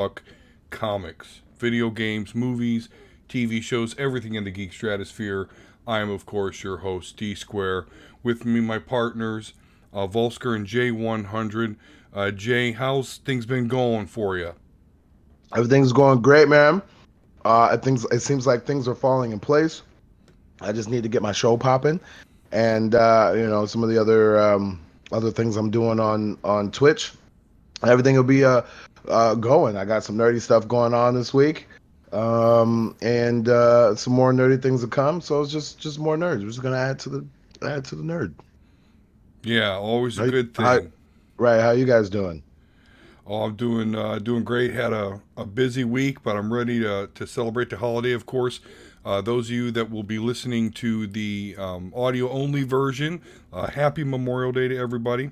talk comics, video games, movies, TV shows, everything in the geek stratosphere. I am, of course, your host, D Square. With me, my partners, Volsker and J100. Jay, how's things been going for you? Everything's going great, man. It seems like things are falling in place. I just need to get my show popping, and some of the other things I'm doing on Twitch. Everything will be going. I got some nerdy stuff going on this week, and some more nerdy things to come. So it's just more nerds. We're just gonna add to the nerd. Yeah, always a How, good how, thing. right? How you guys doing? Oh, I'm doing great. Had a busy week, but I'm ready to celebrate the holiday, of course. Those of you that will be listening to the audio only version, happy Memorial Day to everybody.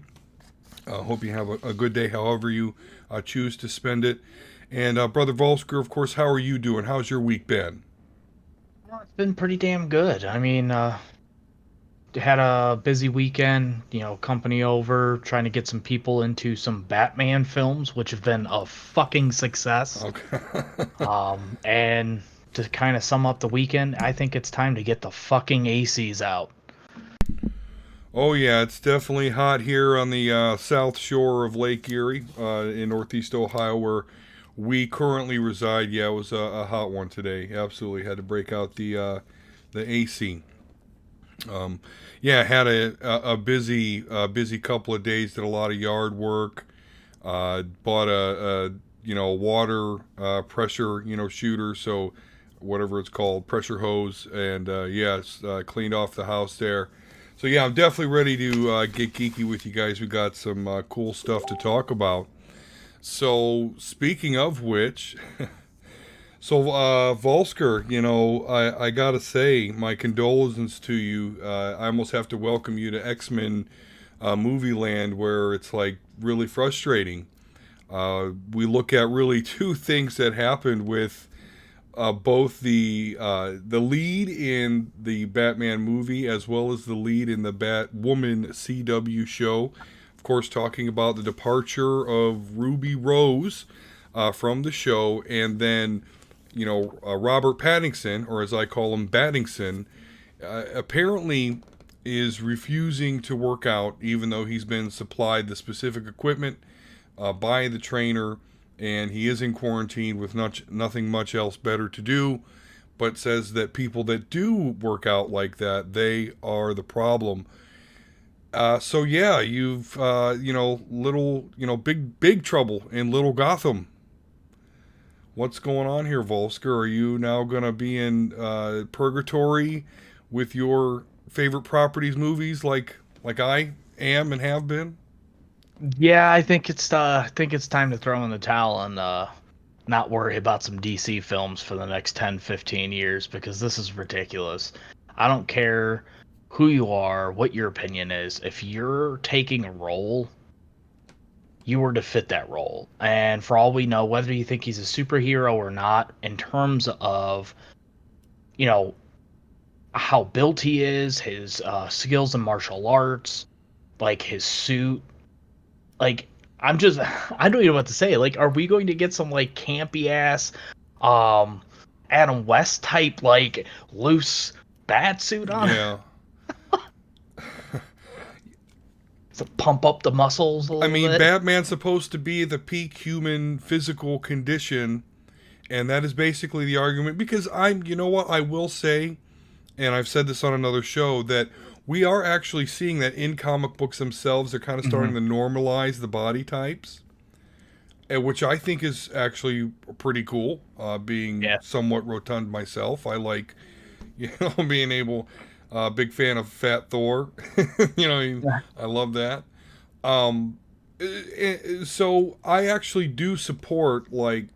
Hope you have a good day, however you choose to spend it. And Brother Volsker, of course, how are you doing? How's your week been? Well, it's been pretty damn good. I mean, had a busy weekend, company over, trying to get some people into some Batman films, which have been a fucking success. Okay. And to kind of sum up the weekend, I think it's time to get the fucking ACs out. Oh yeah, it's definitely hot here on the south shore of Lake Erie in Northeast Ohio, where we currently reside. Yeah, it was a hot one today. Absolutely had to break out the AC. Um, yeah, had a busy couple of days. Did a lot of yard work. Bought a water pressure shooter. So whatever it's called, pressure hose, and yes, cleaned off the house there. So yeah, I'm definitely ready to get geeky with you guys. We got some cool stuff to talk about. So speaking of which, so Volsker, I gotta say my condolences to you. I almost have to welcome you to X-Men movie land, where it's like really frustrating. We look at really two things that happened with both the lead in the Batman movie as well as the lead in the Batwoman CW show. Of course, talking about the departure of Ruby Rose from the show, and then Robert Pattinson, or as I call him, Battingson, apparently is refusing to work out, even though he's been supplied the specific equipment by the trainer, and he is in quarantine with nothing much else better to do, but says that people that do work out like that, they are the problem. So yeah, you've big trouble in Little Gotham. What's going on here, Volsker? Are you now gonna be in purgatory with your favorite properties movies, like I am and have been? Yeah, I think it's time to throw in the towel and not worry about some DC films for the next 10, 15 years, because this is ridiculous. I don't care who you are, what your opinion is. If you're taking a role, you were to fit that role. And for all we know, whether you think he's a superhero or not, in terms of, you know, how built he is, his skills in martial arts, like his suit, like I don't even know what to say. Like, are we going to get some like campy ass um Adam West type like loose bat suit on Yeah. to pump up the muscles a I little mean, bit? Batman's supposed to be the peak human physical condition, and that is basically the argument. Because you know what, I will say, and I've said this on another show, that we are actually seeing that in comic books themselves, they're kind of starting to normalize the body types, which I think is actually pretty cool. Being Yeah. somewhat rotund myself, I like, being able. Big fan of Fat Thor. I love that. Um, so I actually do support like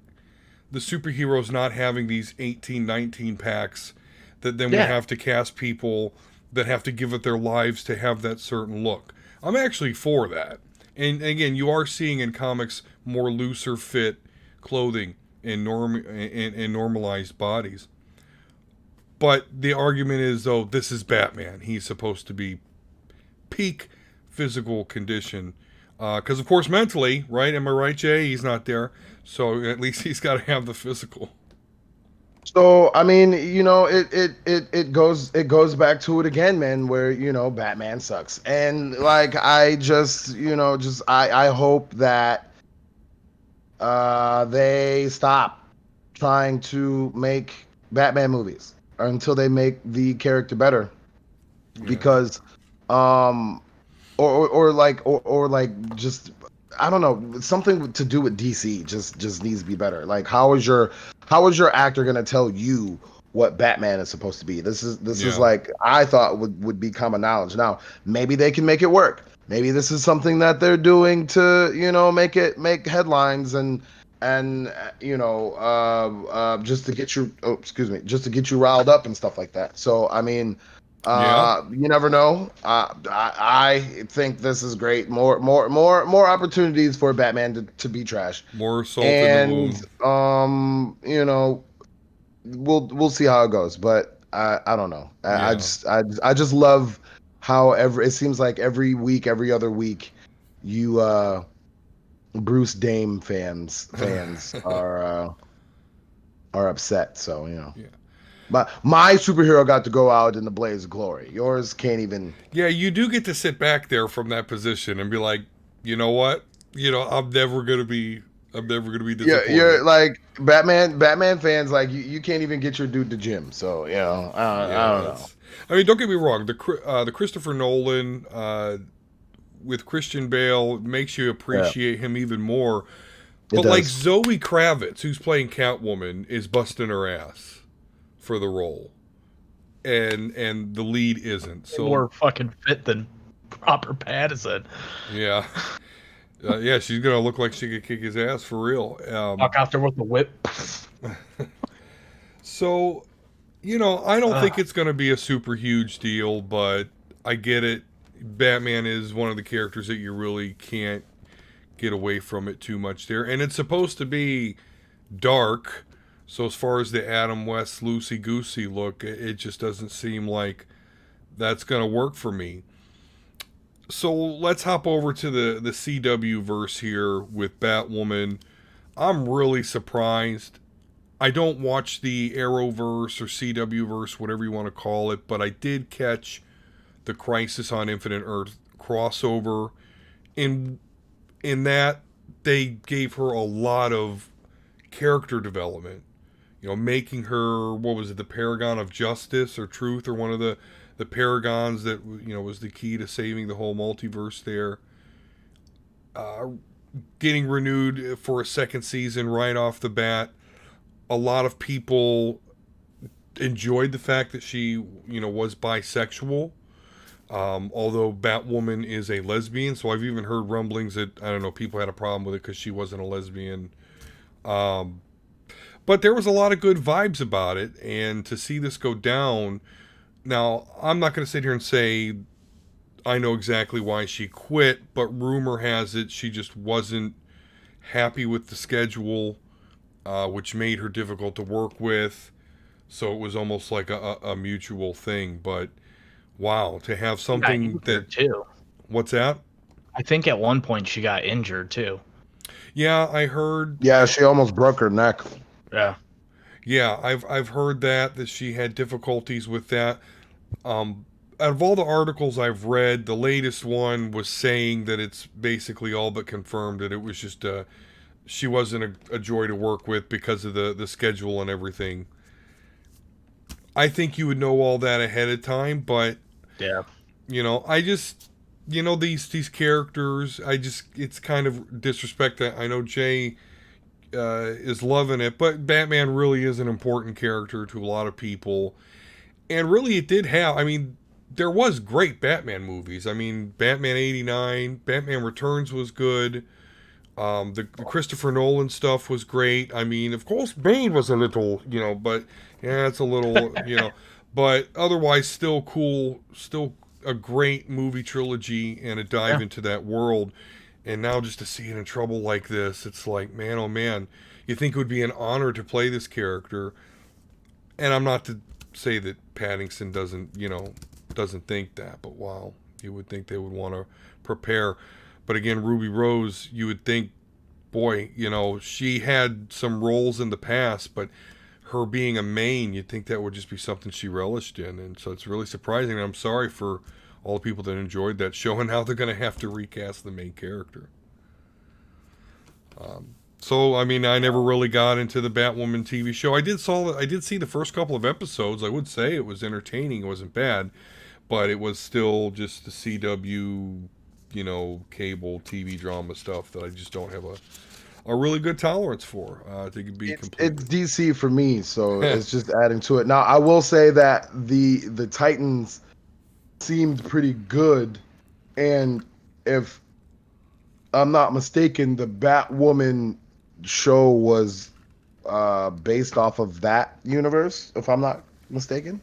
the superheroes not having these 18, 19 packs that then we Yeah. have to cast people that have to give it their lives to have that certain look. I'm actually for that. And again, you are seeing in comics more looser fit clothing in normalized bodies. But the argument is, though, this is Batman. He's supposed to be peak physical condition. Because, of course, mentally, right? Am I right, Jay? He's not there. So at least he's got to have the physical. So I mean, it goes back to it again, man, where Batman sucks. And like I just just I hope that they stop trying to make Batman movies until they make the character better. Yeah. Because um or like just I don't know, something to do with DC just needs to be better. Like how is your actor gonna tell you what Batman is supposed to be? This is Yeah. like I thought would be common knowledge. Now maybe they can make it work. Maybe this is something that they're doing to make headlines and just to get you just to get you riled up and stuff like that. So I mean, Yeah. you never know. I think this is great. More opportunities for Batman to be trash, More salt in the and wound. we'll see how it goes. But I don't know. Yeah. I just love how it seems like every week, every other week, you Bruce Dame fans are upset. So Yeah. my superhero got to go out in the blaze of glory. Yours can't even. Yeah, you do get to sit back there from that position and be like, you know what? I'm never gonna be Yeah, you're disappointed. like Batman fans. Like you can't even get your dude to gym. So I Yeah, don't know. I mean, don't get me wrong. The Christopher Nolan with Christian Bale makes you Yeah, appreciate him even more. it But like does. Zoe Kravitz, who's playing Catwoman, is busting her ass for the role, and the lead isn't. So More fucking fit than Robert Pattinson. yeah, yeah, she's gonna look like she could kick his ass for real. Walk out there with the whip. So I don't think Ugh. it's gonna be a super huge deal, but I get it. Batman is one of the characters that you really can't get away from it too much there, and it's supposed to be dark. So as far as the Adam West loosey goosey look, it just doesn't seem like that's gonna work for me. So let's hop over to the CW verse here with Batwoman. I'm really surprised. I don't watch the Arrowverse or CW verse, whatever you want to call it, but I did catch the Crisis on Infinite Earth crossover. In that they gave her a lot of character development. Making her, what was it, the Paragon of Justice or Truth, or one of the paragons that was the key to saving the whole multiverse there. Uh, Getting renewed for a second season right off the bat. A lot of people enjoyed the fact that she, was bisexual. Although Batwoman is a lesbian, so I've even heard rumblings that I don't know, people had a problem with it because she wasn't a lesbian. Um, but there was a lot of good vibes about it, and to see this go down. Now, I'm not going to sit here and say I know exactly why she quit, but rumor has it she just wasn't happy with the schedule, which made her difficult to work with. So it was almost like a mutual thing. But wow, to have She got something that. injured too. What's that? I think at one point she got injured too. Yeah, I heard. Yeah, she almost broke her neck. Yeah. Yeah, I've heard that she had difficulties with that. Out of all the articles I've read, the latest one was saying that it's basically all but confirmed that it was just she wasn't a joy to work with because of the schedule and everything. I think you would know all that ahead of time, but Yeah. I just these characters, it's kind of disrespect. That I know Jay is loving it, but Batman really is an important character to a lot of people, and really it did have. I mean, there was great Batman movies. I mean, Batman '89, Batman Returns was good. The Christopher Nolan stuff was great. I mean, of course, Bane was a little, but yeah, it's a little, but otherwise still cool, still a great movie trilogy and a dive Yeah. into that world. And now just to see it in trouble like this, it's like, man, oh man, you think it would be an honor to play this character. And I'm not to say that Paddington doesn't think that, but wow, you would think they would want to prepare. But again, Ruby Rose, you would think boy, she had some roles in the past, but her being a main, you'd think that would just be something she relished in. And so it's really surprising. I'm sorry for all the people that enjoyed that show and how they're going to have to recast the main character. So, I mean, I never really got into the Batwoman TV show. I did see the first couple of episodes. I would say it was entertaining. It wasn't bad, but it was still just the CW, cable TV drama stuff that I just don't have a really good tolerance for. To be completely. It's DC for me, so it's just adding to it. Now, I will say that the Titans seemed pretty good, and if I'm not mistaken, the Batwoman show was based off of that universe, if I'm not mistaken.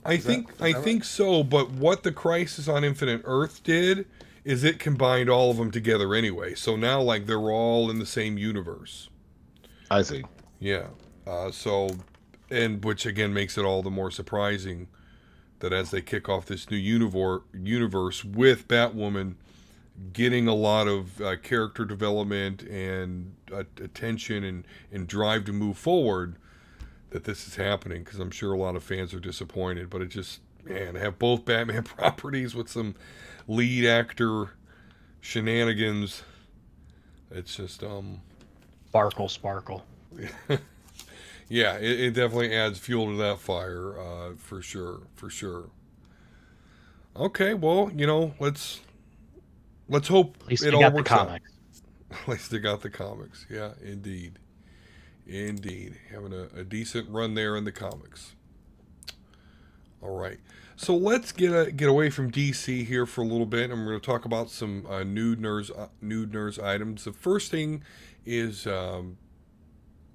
I think so, but what the Crisis on Infinite Earth did is it combined all of them together anyway. So now, like, they're all in the same universe. I see. Yeah. And which again makes it all the more surprising that as they kick off this new universe with Batwoman getting a lot of character development and attention and drive to move forward, that this is happening, because I'm sure a lot of fans are disappointed. But it just, man, to have both Batman properties with some lead actor shenanigans, it's just Sparkle. Yeah, it definitely adds fuel to that fire, for sure. Okay, well, let's hope At least it they all got the works out. comics. At least they got the comics. Yeah, indeed. Having a decent run there in the comics. All right. So let's get away from DC here for a little bit, and we're going to talk about some nude nerds items. The first thing is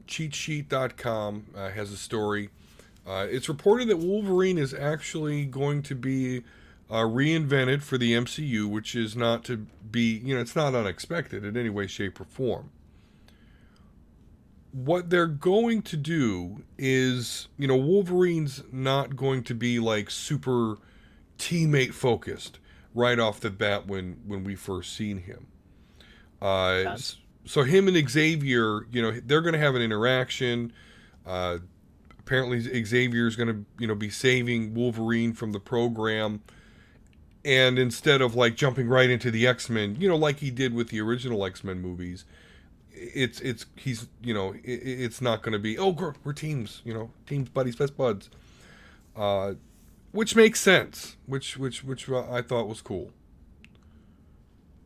cheatsheet.com has a story. It's reported that Wolverine is actually going to be reinvented for the MCU, which is not to be, it's not unexpected in any way, shape, or form. What they're going to do is, Wolverine's not going to be like super teammate focused right off the bat when we first seen him. So him and Xavier, they're going to have an interaction. Apparently Xavier's going to, be saving Wolverine from the program. And instead of like jumping right into the X-Men, like he did with the original X-Men movies, it's not going to be, oh, we're teams, teams, buddies, best buds, which makes sense, which I thought was cool.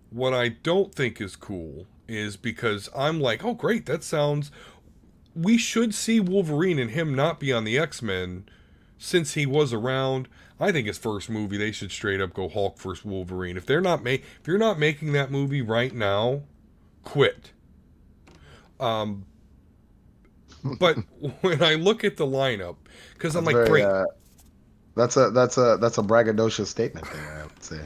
What I don't think is cool is because I'm like, oh, great, we should see Wolverine and him not be on the X-Men since he was around. I think his first movie, they should straight up go Hulk versus Wolverine. If you're not making that movie right now, quit. But when I look at the lineup, because I'm like, great. That's a braggadocious statement there, I would say.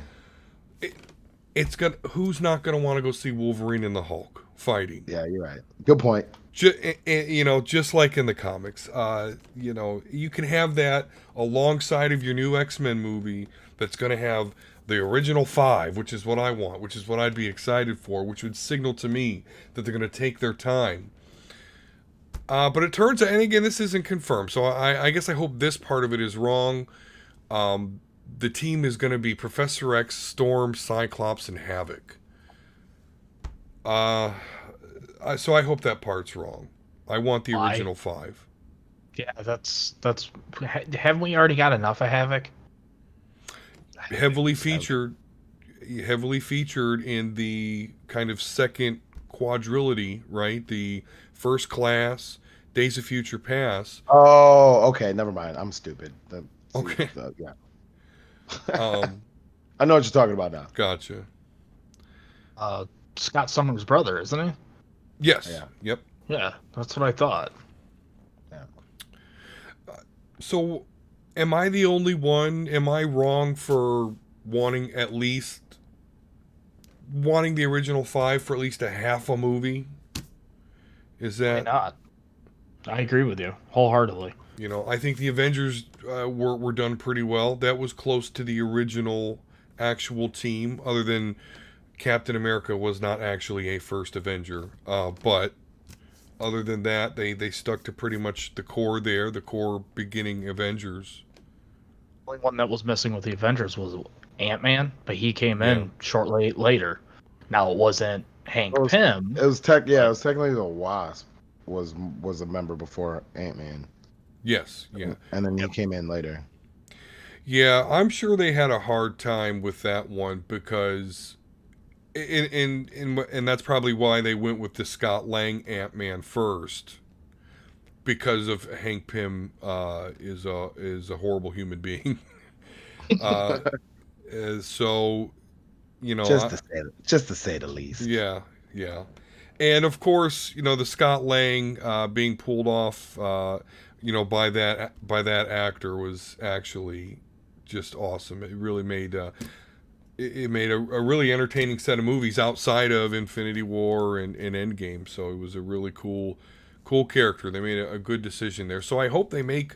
Who's not gonna want to go see Wolverine and the Hulk fighting? Yeah, you're right. Good point. Just like in the comics, you can have that alongside of your new X-Men movie that's going to have the original 5, which is what I want, which is what I'd be excited for, which would signal to me that they're going to take their time. But it turns out, and again, this isn't confirmed, so I guess I hope this part of it is wrong. The team is going to be Professor X, Storm, Cyclops, and Havoc. So I hope that part's wrong. I want the original 5. Yeah, that's. Haven't we already got enough of Havoc? Heavily featured in the kind of second quadrilogy, right? The First Class, Days of Future Past. Oh, okay. Never mind. I'm stupid. Okay. Yeah. I know what you're talking about now. Gotcha. Scott Summers' brother, isn't he? Yes. Yeah. Yep. Yeah, that's what I thought. Yeah. So, am I the only one? Am I wrong for wanting the original 5 for at least a half a movie? Is that... Why not? I agree with you wholeheartedly. I think the Avengers were done pretty well. That was close to the original actual team, other than Captain America was not actually a first Avenger. But other than that, they stuck to pretty much the core there, the core beginning Avengers. The only one that was missing with the Avengers was Ant-Man, but he came Yeah. in shortly later. Now it wasn't Hank Pym. It was technically the Wasp was a member before Ant-Man. Yes, yeah. And then he came in later. Yeah, I'm sure they had a hard time with that one because and that's probably why they went with the Scott Lang Ant-Man first, because of Hank Pym is a horrible human being. uh, so just to say the least. Yeah, yeah. And of course, the Scott Lang being pulled off, by that actor was actually just awesome. It really made it made a really entertaining set of movies outside of Infinity War and Endgame. So it was a really cool character. They made a good decision there. So I hope they make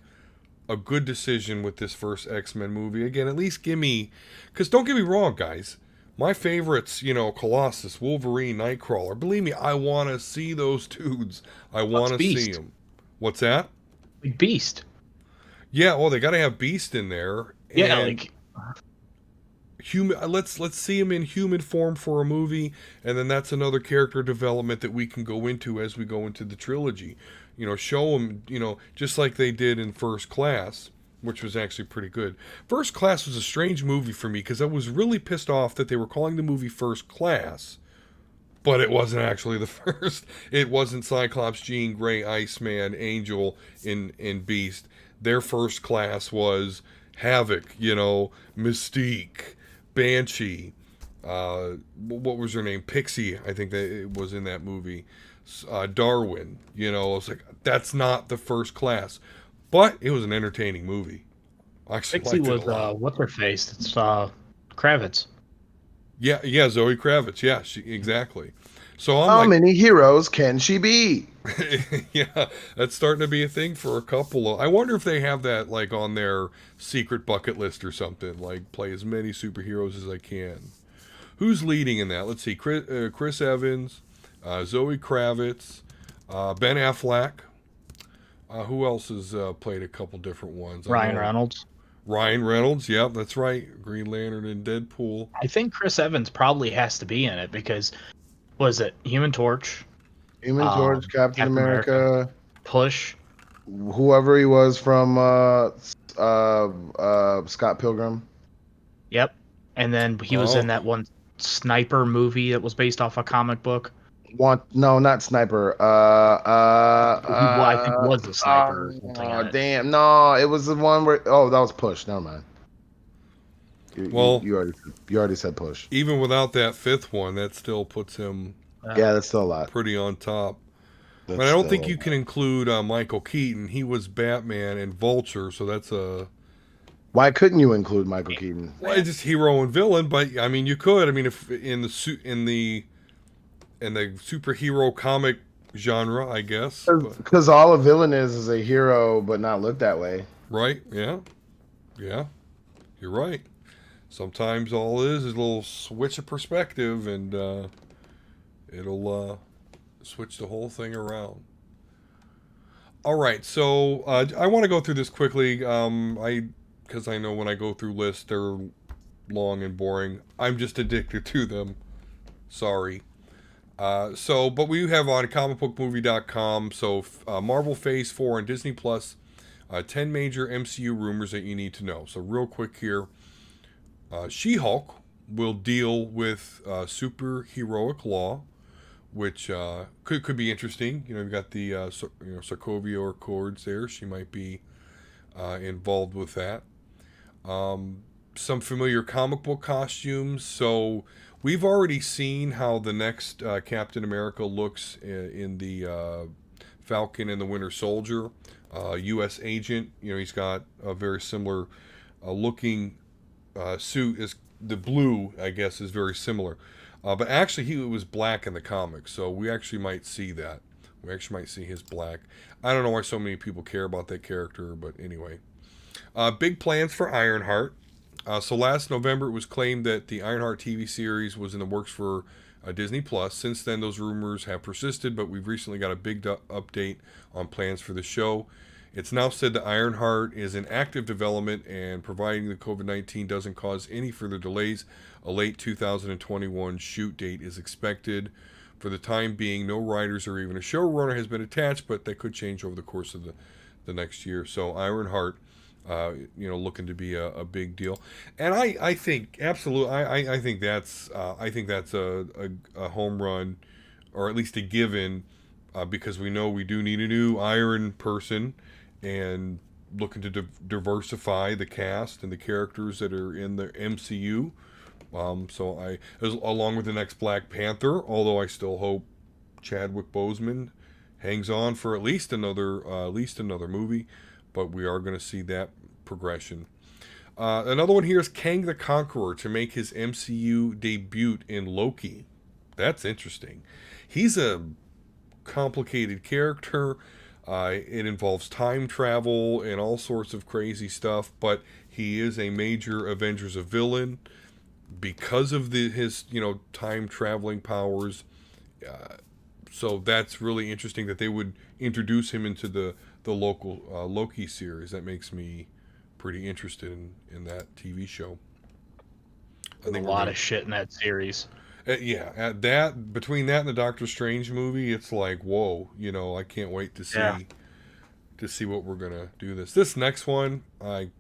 a good decision with this first X-Men movie. Again, at least give me, because don't get me wrong, guys. My favorites, Colossus, Wolverine, Nightcrawler. Believe me, I want to see those dudes. I want to see them. What's that? Beast. Yeah, well, they got to have Beast in there. Yeah, and human. Let's see him in human form for a movie, and then that's another character development that we can go into as we go into the trilogy. Show him, just like they did in First Class, which was actually pretty good. First Class was a strange movie for me because I was really pissed off that they were calling the movie First Class, but it wasn't actually the first. It wasn't Cyclops, Jean Grey, Iceman, Angel, and Beast. Their First Class was Havoc, Mystique, Banshee. What was her name? Pixie, I think that it was in that movie. Darwin. I was like, that's not the First Class. But it was an entertaining movie. I actually Pixie liked was it a lot. what's her face? It's Kravitz. Yeah, Zoe Kravitz. Yeah, exactly. So How many heroes can she be? Yeah, that's starting to be a thing for a couple of. I wonder if they have that like on their secret bucket list or something. Like play as many superheroes as I can. Who's leading in that? Let's see. Chris Evans, Zoe Kravitz, Ben Affleck. Who else has played a couple different ones? Ryan Reynolds. Ryan Reynolds, yeah, that's right. Green Lantern and Deadpool. I think Chris Evans probably has to be in it because, was it Human Torch? Human Torch, Captain America, Push. Whoever he was from Scott Pilgrim. Yep. And then he was in that one Sniper movie that was based off a comic book. No, not Sniper. I think it was the Sniper or something. Oh, damn. No, it was the one where. Oh, that was Push. Never mind. You already said Push. Even without that fifth one, that still puts him. Yeah, that's still a lot. Pretty on top. But I don't think you can include Michael Keaton. He was Batman and Vulture, so that's a. Why couldn't you include Michael Keaton? Well, it's just hero and villain, but I mean, you could. I mean, if in the superhero comic genre, I guess. Because all a villain is a hero, but not looked that way. Right? Yeah. Yeah. You're right. Sometimes all it is a little switch of perspective, and it'll switch the whole thing around. All right, so I want to go through this quickly. Because I know when I go through lists, they're long and boring. I'm just addicted to them. Sorry. But we have on comicbookmovie.com. So Marvel Phase 4 on Disney Plus. 10 major MCU rumors that you need to know. So real quick here. She-Hulk will deal with superheroic law, which could be interesting. You've got the Sokovia Accords there. She might be involved with that. Some familiar comic book costumes. So we've already seen how the next Captain America looks in the Falcon and the Winter Soldier. U.S. agent. He's got a very similar looking suit. Is the blue, I guess, is very similar. But actually, he was black in the comics, so we actually might see that. We actually might see his black. I don't know why so many people care about that character, but anyway. Big plans for Ironheart. So last November, it was claimed that the Ironheart TV series was in the works for Disney Plus. Since then, those rumors have persisted, but we've recently got a big update on plans for the show. It's now said that Ironheart is in active development, and providing the COVID-19 doesn't cause any further delays, a late 2021 shoot date is expected. For the time being, no writers or even a showrunner has been attached, but that could change over the course of the next year. So Ironheart, looking to be a big deal, and I think absolutely, I think that's a home run, or at least a given, because we know we do need a new Iron person, and looking to diversify the cast and the characters that are in the MCU. Along with the next Black Panther, although I still hope Chadwick Boseman hangs on for at least another movie, but we are going to see that progression. Another one here is Kang the Conqueror to make his MCU debut in Loki. That's interesting. He's a complicated character. It involves time travel and all sorts of crazy stuff, but he is a major Avengers villain because of his time traveling powers. So that's really interesting that they would introduce him into the local Loki series. That makes me pretty interested in that TV show. I think a lot of shit in that series. At that, between that and the Doctor Strange movie, it's like, whoa, I can't wait to see what we're gonna do. This next one,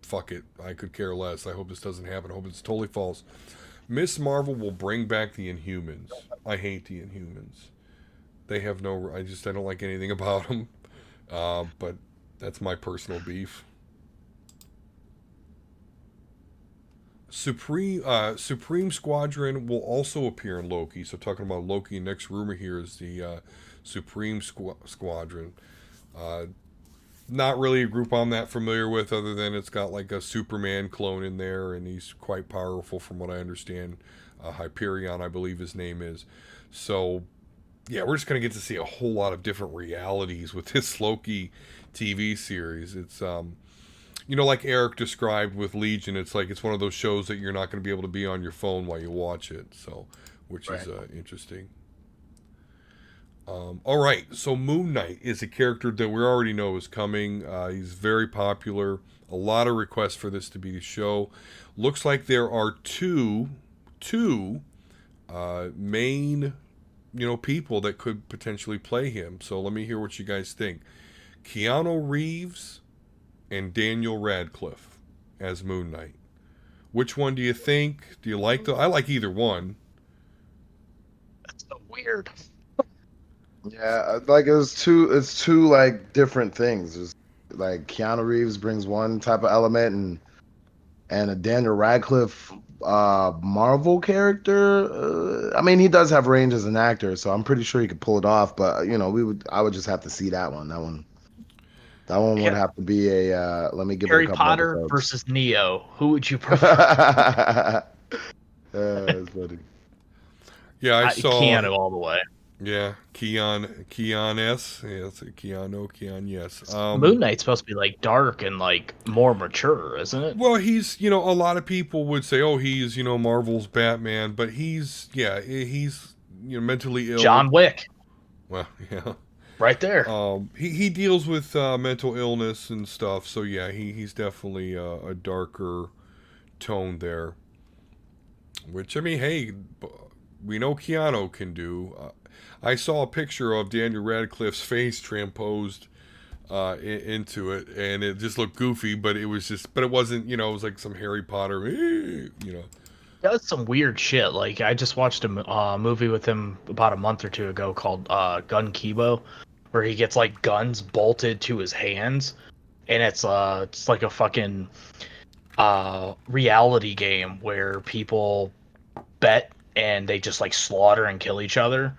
fuck it, I could care less. I hope this doesn't happen. I hope it's totally false. Miss Marvel will bring back the Inhumans. I hate the Inhumans. They have I don't like anything about them. But that's my personal beef. Supreme Squadron will also appear in Loki. So talking about Loki, next rumor here is the Supreme Squadron. Not really a group I'm that familiar with, other than it's got like a Superman clone in there, and he's quite powerful from what I understand. Hyperion, I believe his name is. So, yeah, we're just going to get to see a whole lot of different realities with this Loki TV series. It's, like Eric described with Legion, it's like it's one of those shows that you're not going to be able to be on your phone while you watch it, so which is interesting. All right, so Moon Knight is a character that we already know is coming. He's very popular. A lot of requests for this to be the show. Looks like there are two main, people that could potentially play him. So let me hear what you guys think. Keanu Reeves and Daniel Radcliffe as Moon Knight. Which one do you think? Do you like I like either one. That's so weird. Yeah, like it's two like different things. It's like Keanu Reeves brings one type of element, and a Daniel Radcliffe Marvel character. I mean, he does have range as an actor, so I'm pretty sure he could pull it off. But I would just have to see that one. That one would have to be a. Let me give Harry it a couple Potter episodes. versus Neo. Who would you prefer? That's funny. Yeah, I saw Keanu all the way. Yeah, Keanu S. Yeah, it's Keanu, yes. Moon Knight's supposed to be like dark and like more mature, isn't it? Well, he's, a lot of people would say, oh, he's, Marvel's Batman, but he's mentally ill. John Wick. Well, yeah. Right there. He deals with mental illness and stuff, so yeah, he's definitely a darker tone there. Which, I mean, hey, we know Keanu can do. I saw a picture of Daniel Radcliffe's face transposed into it, and it just looked goofy, but it wasn't, it was like some Harry Potter, Does some weird shit. Like, I just watched a movie with him about a month or two ago called Gun Kibo, where he gets like guns bolted to his hands, and it's like a fucking reality game where people bet and they just like slaughter and kill each other.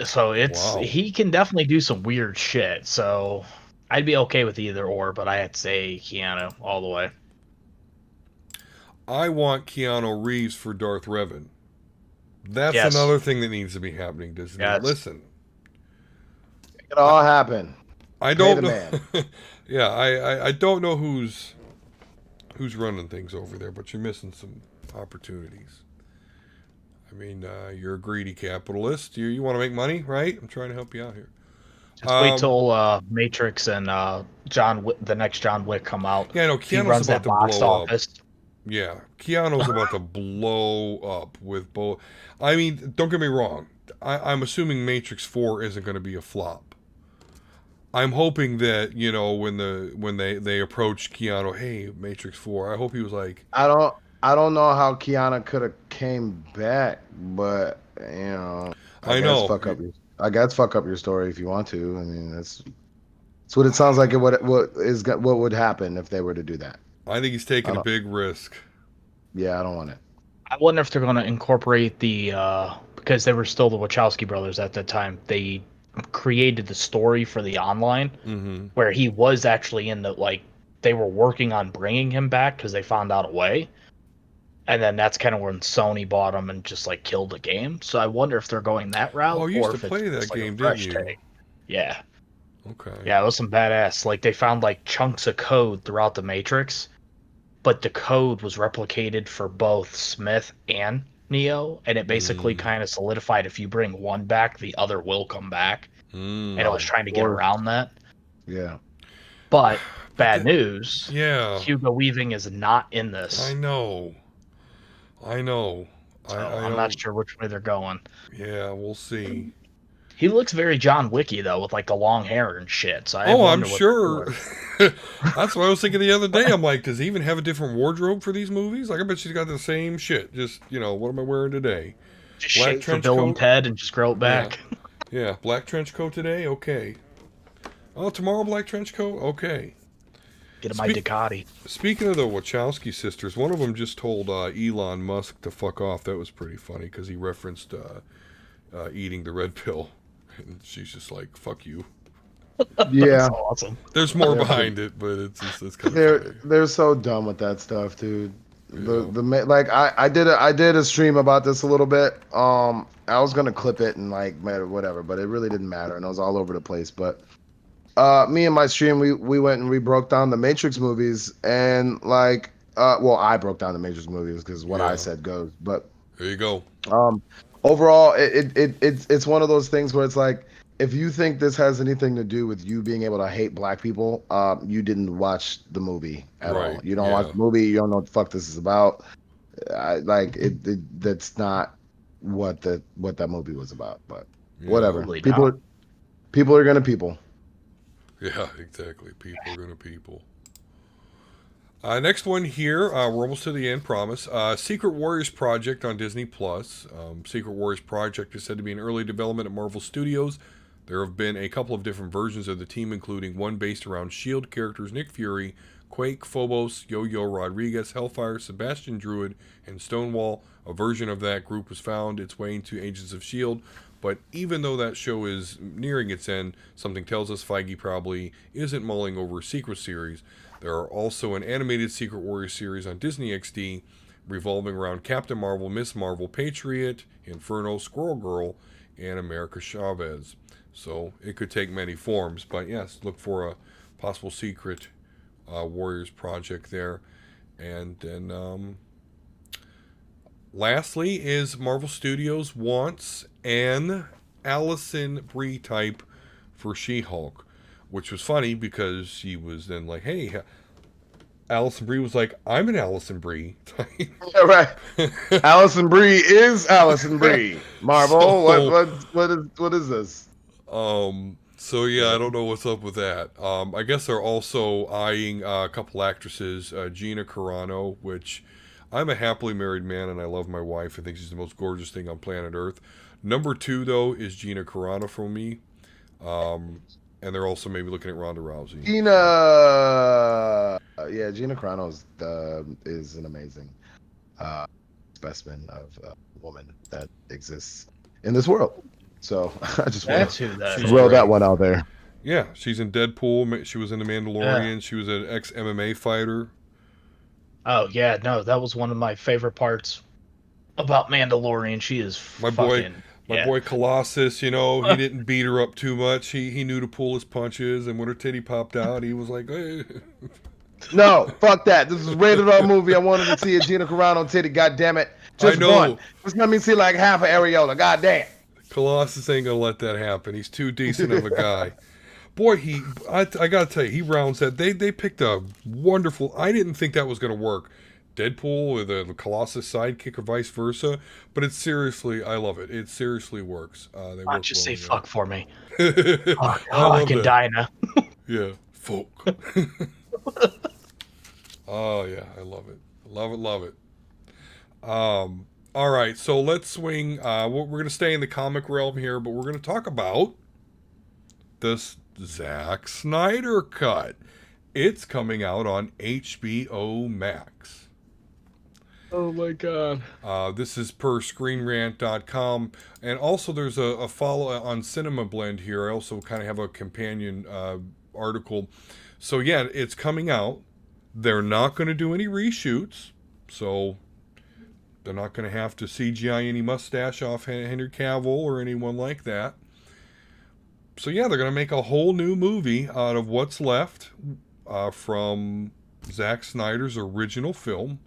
So he can definitely do some weird shit. So I'd be okay with either or, but I had to say Keanu all the way. I want Keanu Reeves for Darth Revan. That's another thing that needs to be happening, Disney. Yes. Listen. Make it all happen. I don't know. Yeah, I don't know who's who's running things over there, but you're missing some opportunities. I mean, you're a greedy capitalist. You want to make money, right? I'm trying to help you out here. Just wait till Matrix and the next John Wick come out. Yeah, no, He Keanu's runs about that to box blow up. office. Yeah, Keanu's about to blow up with both. I mean, don't get me wrong. I'm assuming Matrix 4 isn't going to be a flop. I'm hoping that, you know, when they approached Keanu, hey, Matrix 4, I hope he was like, I don't know how Keanu could have came back, but you know, I know. I guess fuck up your story if you want to. I mean, that's what it sounds like. What would happen if they were to do that? I think he's taking a big risk. Yeah, I don't want it. I wonder if they're going to incorporate because they were still the Wachowski brothers at that time. They created the story for the online where he was actually in they were working on bringing him back because they found out a way. And then that's kind of when Sony bought him and just like killed the game. So I wonder if they're going that route. Oh, you or used to if play it's that like game, a fresh didn't you? take. Yeah. Okay. Yeah, it was some badass. Like they found like chunks of code throughout the Matrix, but the code was replicated for both Smith and Neo, and it basically kind of solidified if you bring one back, the other will come back. And it was trying to get around that. Yeah. But bad news. Yeah. Hugo Weaving is not in this. I know. So I'm not sure which way they're going. Yeah, we'll see. He looks very John Wicky though, with like the long hair and shit. So I'm sure. That's what I was thinking the other day. I'm like, does he even have a different wardrobe for these movies? Like, I bet she's got the same shit. Just, you know, what am I wearing today? Just black trench for Bill coat? And Ted and just grow it back. Yeah, black trench coat today? Okay. Oh, tomorrow black trench coat? Okay. Get my Ducati. Speaking of the Wachowski sisters, one of them just told Elon Musk to fuck off. That was pretty funny because he referenced eating the red pill. And she's just like, fuck you. Yeah. That's awesome. There's more behind it, but it's kind of funny. They're so dumb with that stuff, dude. I did a stream about this a little bit. I was gonna clip it and like whatever, but it really didn't matter, and it was all over the place. But me and my stream, we went and we broke down the Matrix movies, and I broke down the Matrix movies because what I said goes. But there you go. Overall, it's one of those things where it's like, if you think this has anything to do with you being able to hate black people, you didn't watch the movie at all. You don't watch the movie. You don't know what the fuck this is about. That's not what that movie was about. But whatever. People are gonna people. Yeah, exactly. People are gonna people. Next one here, we're almost to the end, promise. Secret Warriors Project on Disney+. Secret Warriors Project is said to be in early development at Marvel Studios. There have been a couple of different versions of the team, including one based around S.H.I.E.L.D. characters Nick Fury, Quake, Phobos, Yo-Yo Rodriguez, Hellfire, Sebastian Druid, and Stonewall. A version of that group has found its way into Agents of S.H.I.E.L.D., but even though that show is nearing its end, something tells us Feige probably isn't mulling over a sequel series. There are also an animated Secret Warriors series on Disney XD revolving around Captain Marvel, Miss Marvel, Patriot, Inferno, Squirrel Girl, and America Chavez. So it could take many forms, but yes, look for a possible Secret Warriors project there. And then lastly is Marvel Studios wants an Allison Brie type for She-Hulk. Which was funny because she was then like, hey, Allison Brie was like, I'm an Allison Brie. Right. Allison Brie is Allison Brie. Marvel, So, what is this? So yeah, I don't know what's up with that. I guess they're also eyeing a couple actresses, Gina Carano, which I'm a happily married man and I love my wife. I think she's the most gorgeous thing on planet Earth. Number 2 though is Gina Carano for me. And they're also maybe looking at Ronda Rousey. Gina Carano is an amazing specimen of a woman that exists in this world. So I just want to throw that one out there. Yeah, she's in Deadpool. She was in The Mandalorian. Yeah. She was an ex-MMA fighter. Oh, yeah. No, that was one of my favorite parts about Mandalorian. She is My boy Colossus, you know, he didn't beat her up too much. He knew to pull his punches, and when her titty popped out, he was like, hey. No, fuck that. This is a rated R movie. I wanted to see a Gina Carano titty. God damn it. I Just one. know. Just let me see like half of areola. God damn. Colossus ain't gonna let that happen. He's too decent of a guy. Boy, I gotta tell you, he rounds that. They picked a wonderful. I didn't think that was gonna work. Deadpool with the Colossus sidekick or vice versa, but it's seriously, I love it. It seriously works. They Why work don't you well say together. fuck for me? I Oh, I love can that. die now. Yeah, folk. Oh yeah, I love it. Love it, love it. All right, so let's swing. We're going to stay in the comic realm here, but we're going to talk about this Zack Snyder cut. It's coming out on HBO Max. Oh my god. This is per ScreenRant.com, and also there's a follow on Cinema Blend here. I also kind of have a companion article. So yeah, it's coming out. They're not going to do any reshoots, so they're not going to have to CGI any mustache off Henry Cavill or anyone like that. So yeah, they're going to make a whole new movie out of what's left from Zack Snyder's original film,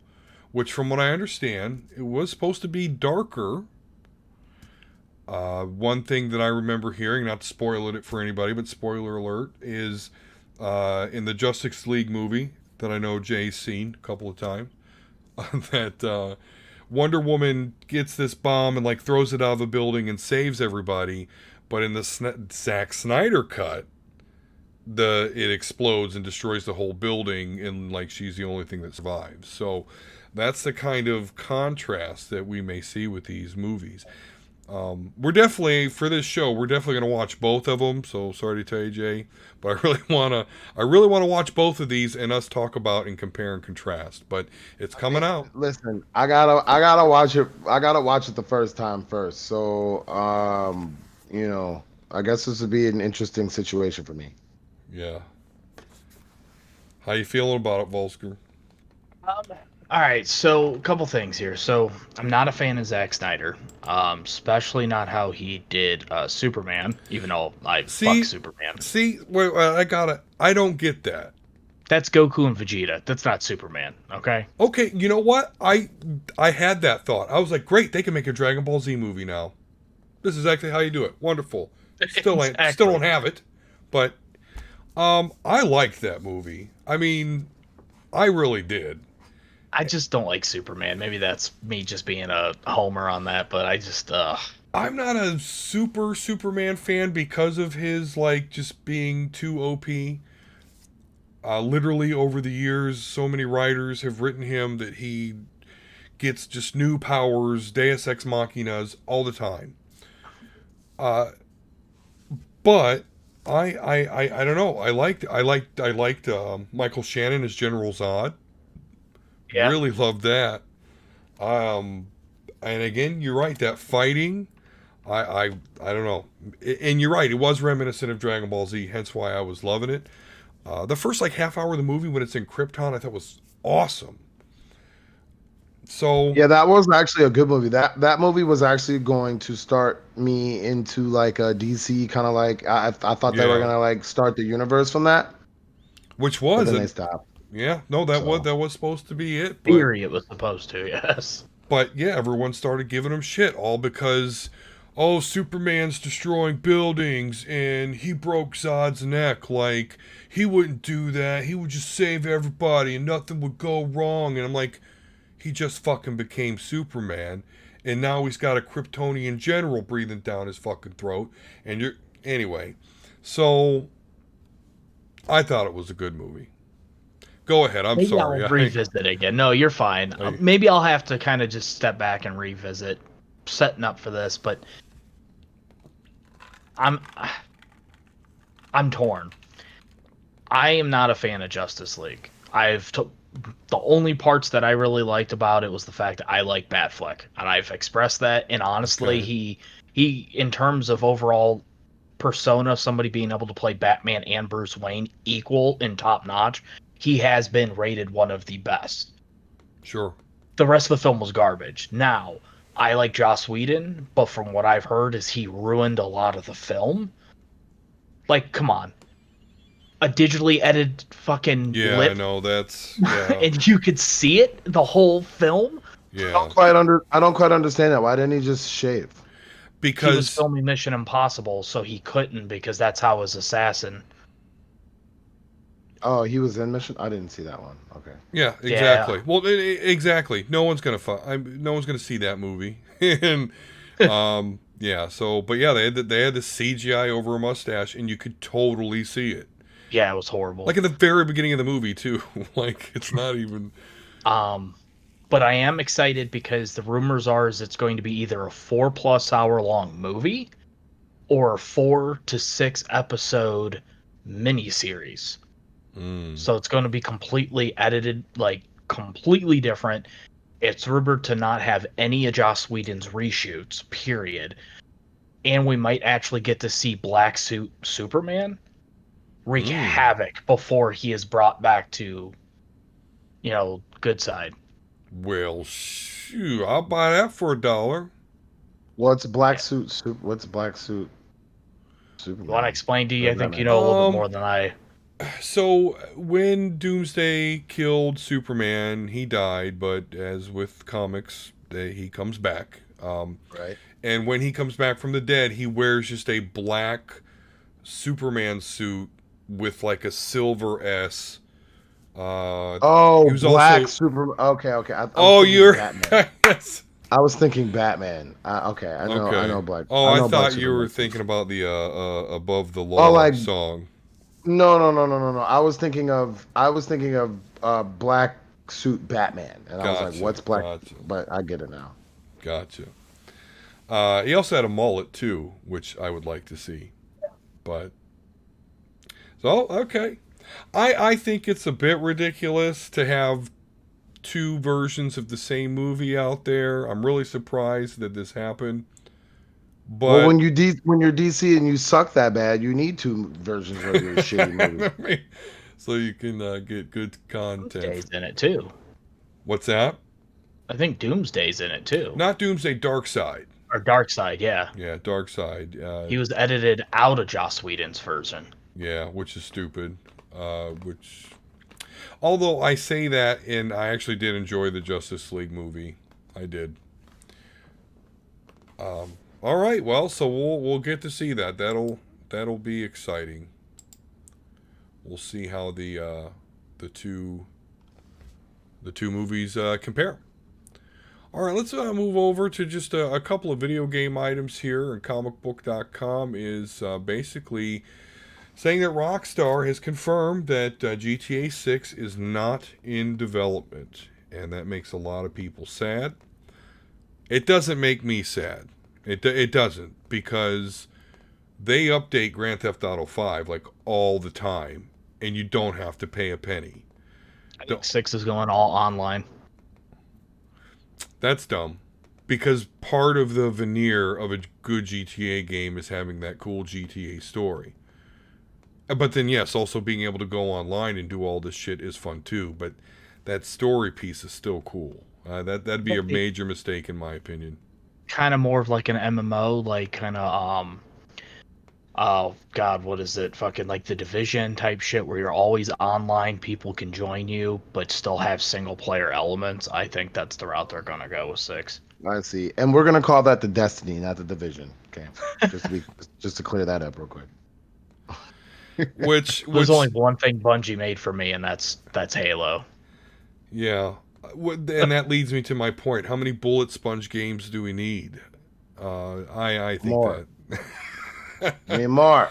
which from what I understand, it was supposed to be darker. One thing that I remember hearing, not to spoil it for anybody, but spoiler alert, is in the Justice League movie that I know Jay's seen a couple of times, that Wonder Woman gets this bomb and like throws it out of a building and saves everybody, but in the Zack Snyder cut, it explodes and destroys the whole building, and like she's the only thing that survives. So that's the kind of contrast that we may see with these movies. We're definitely, for this show, we're definitely going to watch both of them. So sorry to tell you, Jay, but I really want to watch both of these and us talk about and compare and contrast. But it's coming out. Listen, I gotta watch it. I gotta watch it the first time first. So, I guess this would be an interesting situation for me. Yeah. How you feeling about it, Volsker? All right, so a couple things here. So I'm not a fan of Zack Snyder, especially not how he did Superman. Even though I fuck Superman. See, wait, I don't get that. That's Goku and Vegeta. That's not Superman. Okay. Okay, you know what? I had that thought. I was like, great, they can make a Dragon Ball Z movie now. This is actually how you do it. Wonderful. Still don't have it, but I liked that movie. I mean, I really did. I just don't like Superman. Maybe that's me just being a homer on that, but I just I'm not a super Superman fan because of his like just being too OP. Literally over the years, so many writers have written him that he gets just new powers, Deus Ex Machinas all the time. But I don't know. I liked Michael Shannon as General Zod. yeah. Really loved that. And again, you're right. That fighting, I don't know. And you're right. It was reminiscent of Dragon Ball Z. Hence why I was loving it. The first like half hour of the movie when it's in Krypton, I thought was awesome. So Yeah, that was actually a good movie. That movie was actually going to start me into like a DC kind of like I thought they were Yeah. gonna like start the universe from that, which but was then it? they stopped. Yeah, no, that So was supposed to be it. Theory, it was supposed to. Yes. But yeah, everyone started giving him shit all because, oh, Superman's destroying buildings and he broke Zod's neck. Like, he wouldn't do that. He would just save everybody and nothing would go wrong. And I'm like, he just fucking became Superman. And now he's got a Kryptonian general breathing down his fucking throat. And anyway. So, I thought it was a good movie. Go ahead. I'm Maybe sorry. I'll revisit it again. No, you're fine. Maybe I'll have to kind of just step back and revisit setting up for this, but I'm torn. I am not a fan of Justice League. The only parts that I really liked about it was the fact that I like Batfleck, and I've expressed that. And honestly, Okay. he in terms of overall persona, somebody being able to play Batman and Bruce Wayne equal and top notch, he has been rated one of the best. Sure. The rest of the film was garbage. Now, I like Joss Whedon, but from what I've heard is he ruined a lot of the film. Like, come on. a digitally edited fucking Yeah, I lip, know that's yeah, and you could see it the whole film. yeah. I don't quite understand that. Why didn't he just shave? He was Because filming Mission Impossible, so he couldn't because that's how his assassin. Oh, he was in Mission. I didn't see that one. Okay. yeah, Yeah, exactly. Well, exactly. No one's gonna no one's gonna see that movie, and yeah. So, but yeah, they had the CGI over a mustache, and you could totally see it. yeah, it was horrible. Like at the very beginning of the movie too. Like it's not even. Um, but I am excited because the rumors are is it's going to be either a 4+ hour long movie or a 4 to 6 episode miniseries. Mm. So it's going to be completely edited, like completely different. It's rumored to not have any of Joss Whedon's reshoots, period. And we might actually get to see Black Suit Superman wreak havoc before he is brought back to, good side. Well, shoot, I'll buy that for $1. What's Black Suit? What's Black Suit? You want to Superman. explain to you? What I does that think you mean? know a little bit more than I. So when Doomsday killed Superman, he died. But as with comics, he comes back. Right. And when he comes back from the dead, he wears just a black Superman suit with like a silver S. Oh, he was Black also. Super. Okay, okay. I was Oh, thinking you're. Batman. Yes. I was thinking Batman. Okay, I know. I Okay. know Black. Oh, I I know Black thought you were Superman. thinking about the Above the Oh, Law like song. no. I was thinking of Black Suit Batman, and I was like, Gotcha. what's Black? Gotcha. But I get it now. Gotcha. He also had a mullet too, which I would like to see. But so okay, I think it's a bit ridiculous to have two versions of the same movie out there. I'm really surprised that this happened. Well, But when you're DC and you suck that bad, you need two versions of your shitty movie. so you can get good content. Doomsday's in it too. What's that? I think Doomsday's in it too. Not Doomsday, Dark Side. Or Darkseid, yeah. Yeah, Dark Side. He was edited out of Joss Whedon's version. Yeah, which is stupid. Although I say that, and I actually did enjoy the Justice League movie. I did. All right, well, so we'll get to see that. That'll be exciting. We'll see how the two movies compare. All right, let's move over to just a couple of video game items here. And comicbook.com is basically saying that Rockstar has confirmed that GTA 6 is not in development. And that makes a lot of people sad. It doesn't make me sad. It doesn't, because they update Grand Theft Auto 5 like all the time, and you don't have to pay a penny. I think 6 is going all online. That's dumb, because part of the veneer of a good GTA game is having that cool GTA story. But then, yes, also being able to go online and do all this shit is fun too. But that story piece is still cool. That'd be a major mistake in my opinion. Kind of more of like an MMO, like kind of oh god, what is it? Fucking like the Division type shit where you're always online, people can join you, but still have single player elements. I think that's the route they're gonna go with 6. I see, and we're gonna call that the Destiny, not the Division. Okay, just to clear that up real quick. There's only one thing Bungie made for me, and that's Halo. Yeah, and that leads me to my point. How many bullet sponge games do we need? I think more. that. I mean, more.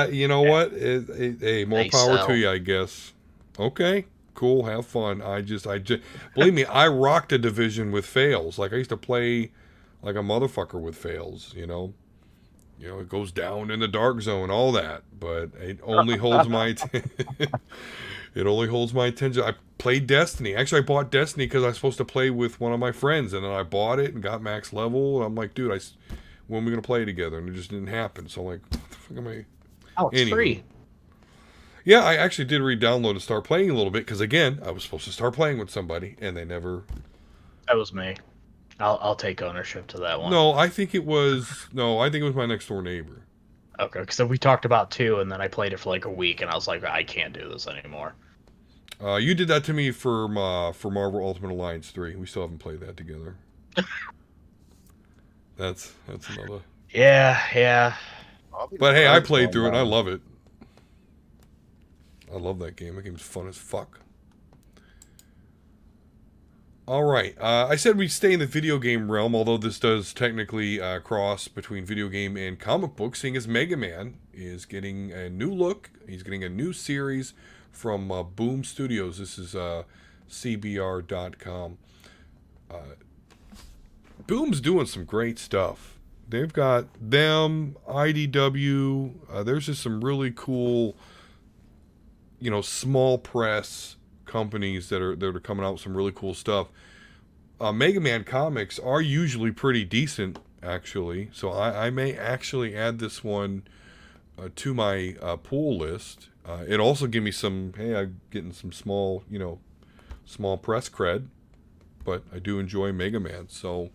You know what? Hey, more power to you, I guess. Okay, cool. Have fun. I just believe me, I rocked a Division with fails. Like I used to play like a motherfucker with fails. You know, it goes down in the dark zone, all that. But it only holds my. It only holds my attention. I played Destiny. Actually, I bought Destiny because I was supposed to play with one of my friends, and then I bought it and got max level. I'm like, dude, when are we gonna play together? And it just didn't happen. So I'm like, what the fuck am I? Oh, it's free. Yeah, I actually did re-download and start playing a little bit because again, I was supposed to start playing with somebody, and they never. That was me. I'll take ownership to that one. No, I think it was my next door neighbor. Okay, so we talked about 2, and then I played it for like a week, and I was like, I can't do this anymore. You did that to me for Marvel Ultimate Alliance 3. We still haven't played that together. That's another. Yeah. But hey, I played through it and I love it. I love that game. That game's fun as fuck. All right. I said we'd stay in the video game realm, although this does technically cross between video game and comic book, seeing as Mega Man is getting a new look. He's getting a new series from Boom Studios. This is CBR.com. Boom's doing some great stuff. They've got them, IDW. There's just some really cool, small press companies that are coming out with some really cool stuff. Mega Man comics are usually pretty decent, actually. So I may actually add this one to my pool list. It also give me some. Hey, I'm getting some small press cred, but I do enjoy Mega Man. So.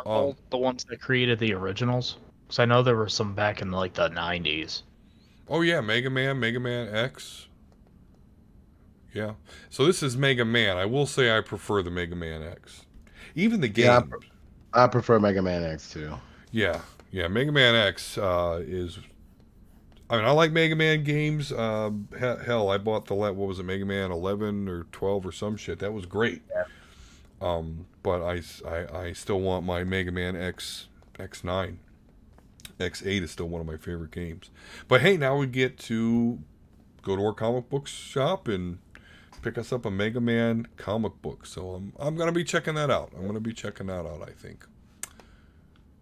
Are the ones that created the originals? Because I know there were some back in like the 90s. Oh yeah, Mega Man X. Yeah. So this is Mega Man. I will say I prefer the Mega Man X. Even the game. Yeah, I prefer Mega Man X too. Yeah. Mega Man X is. I mean, I like Mega Man games. Hell, I bought what was it, Mega Man 11 or 12 or some shit. That was great. Yeah. But I still want my Mega Man X9. X8 is still one of my favorite games. But hey, now we get to go to our comic book shop and pick us up a Mega Man comic book. So I'm going to be checking that out. I think.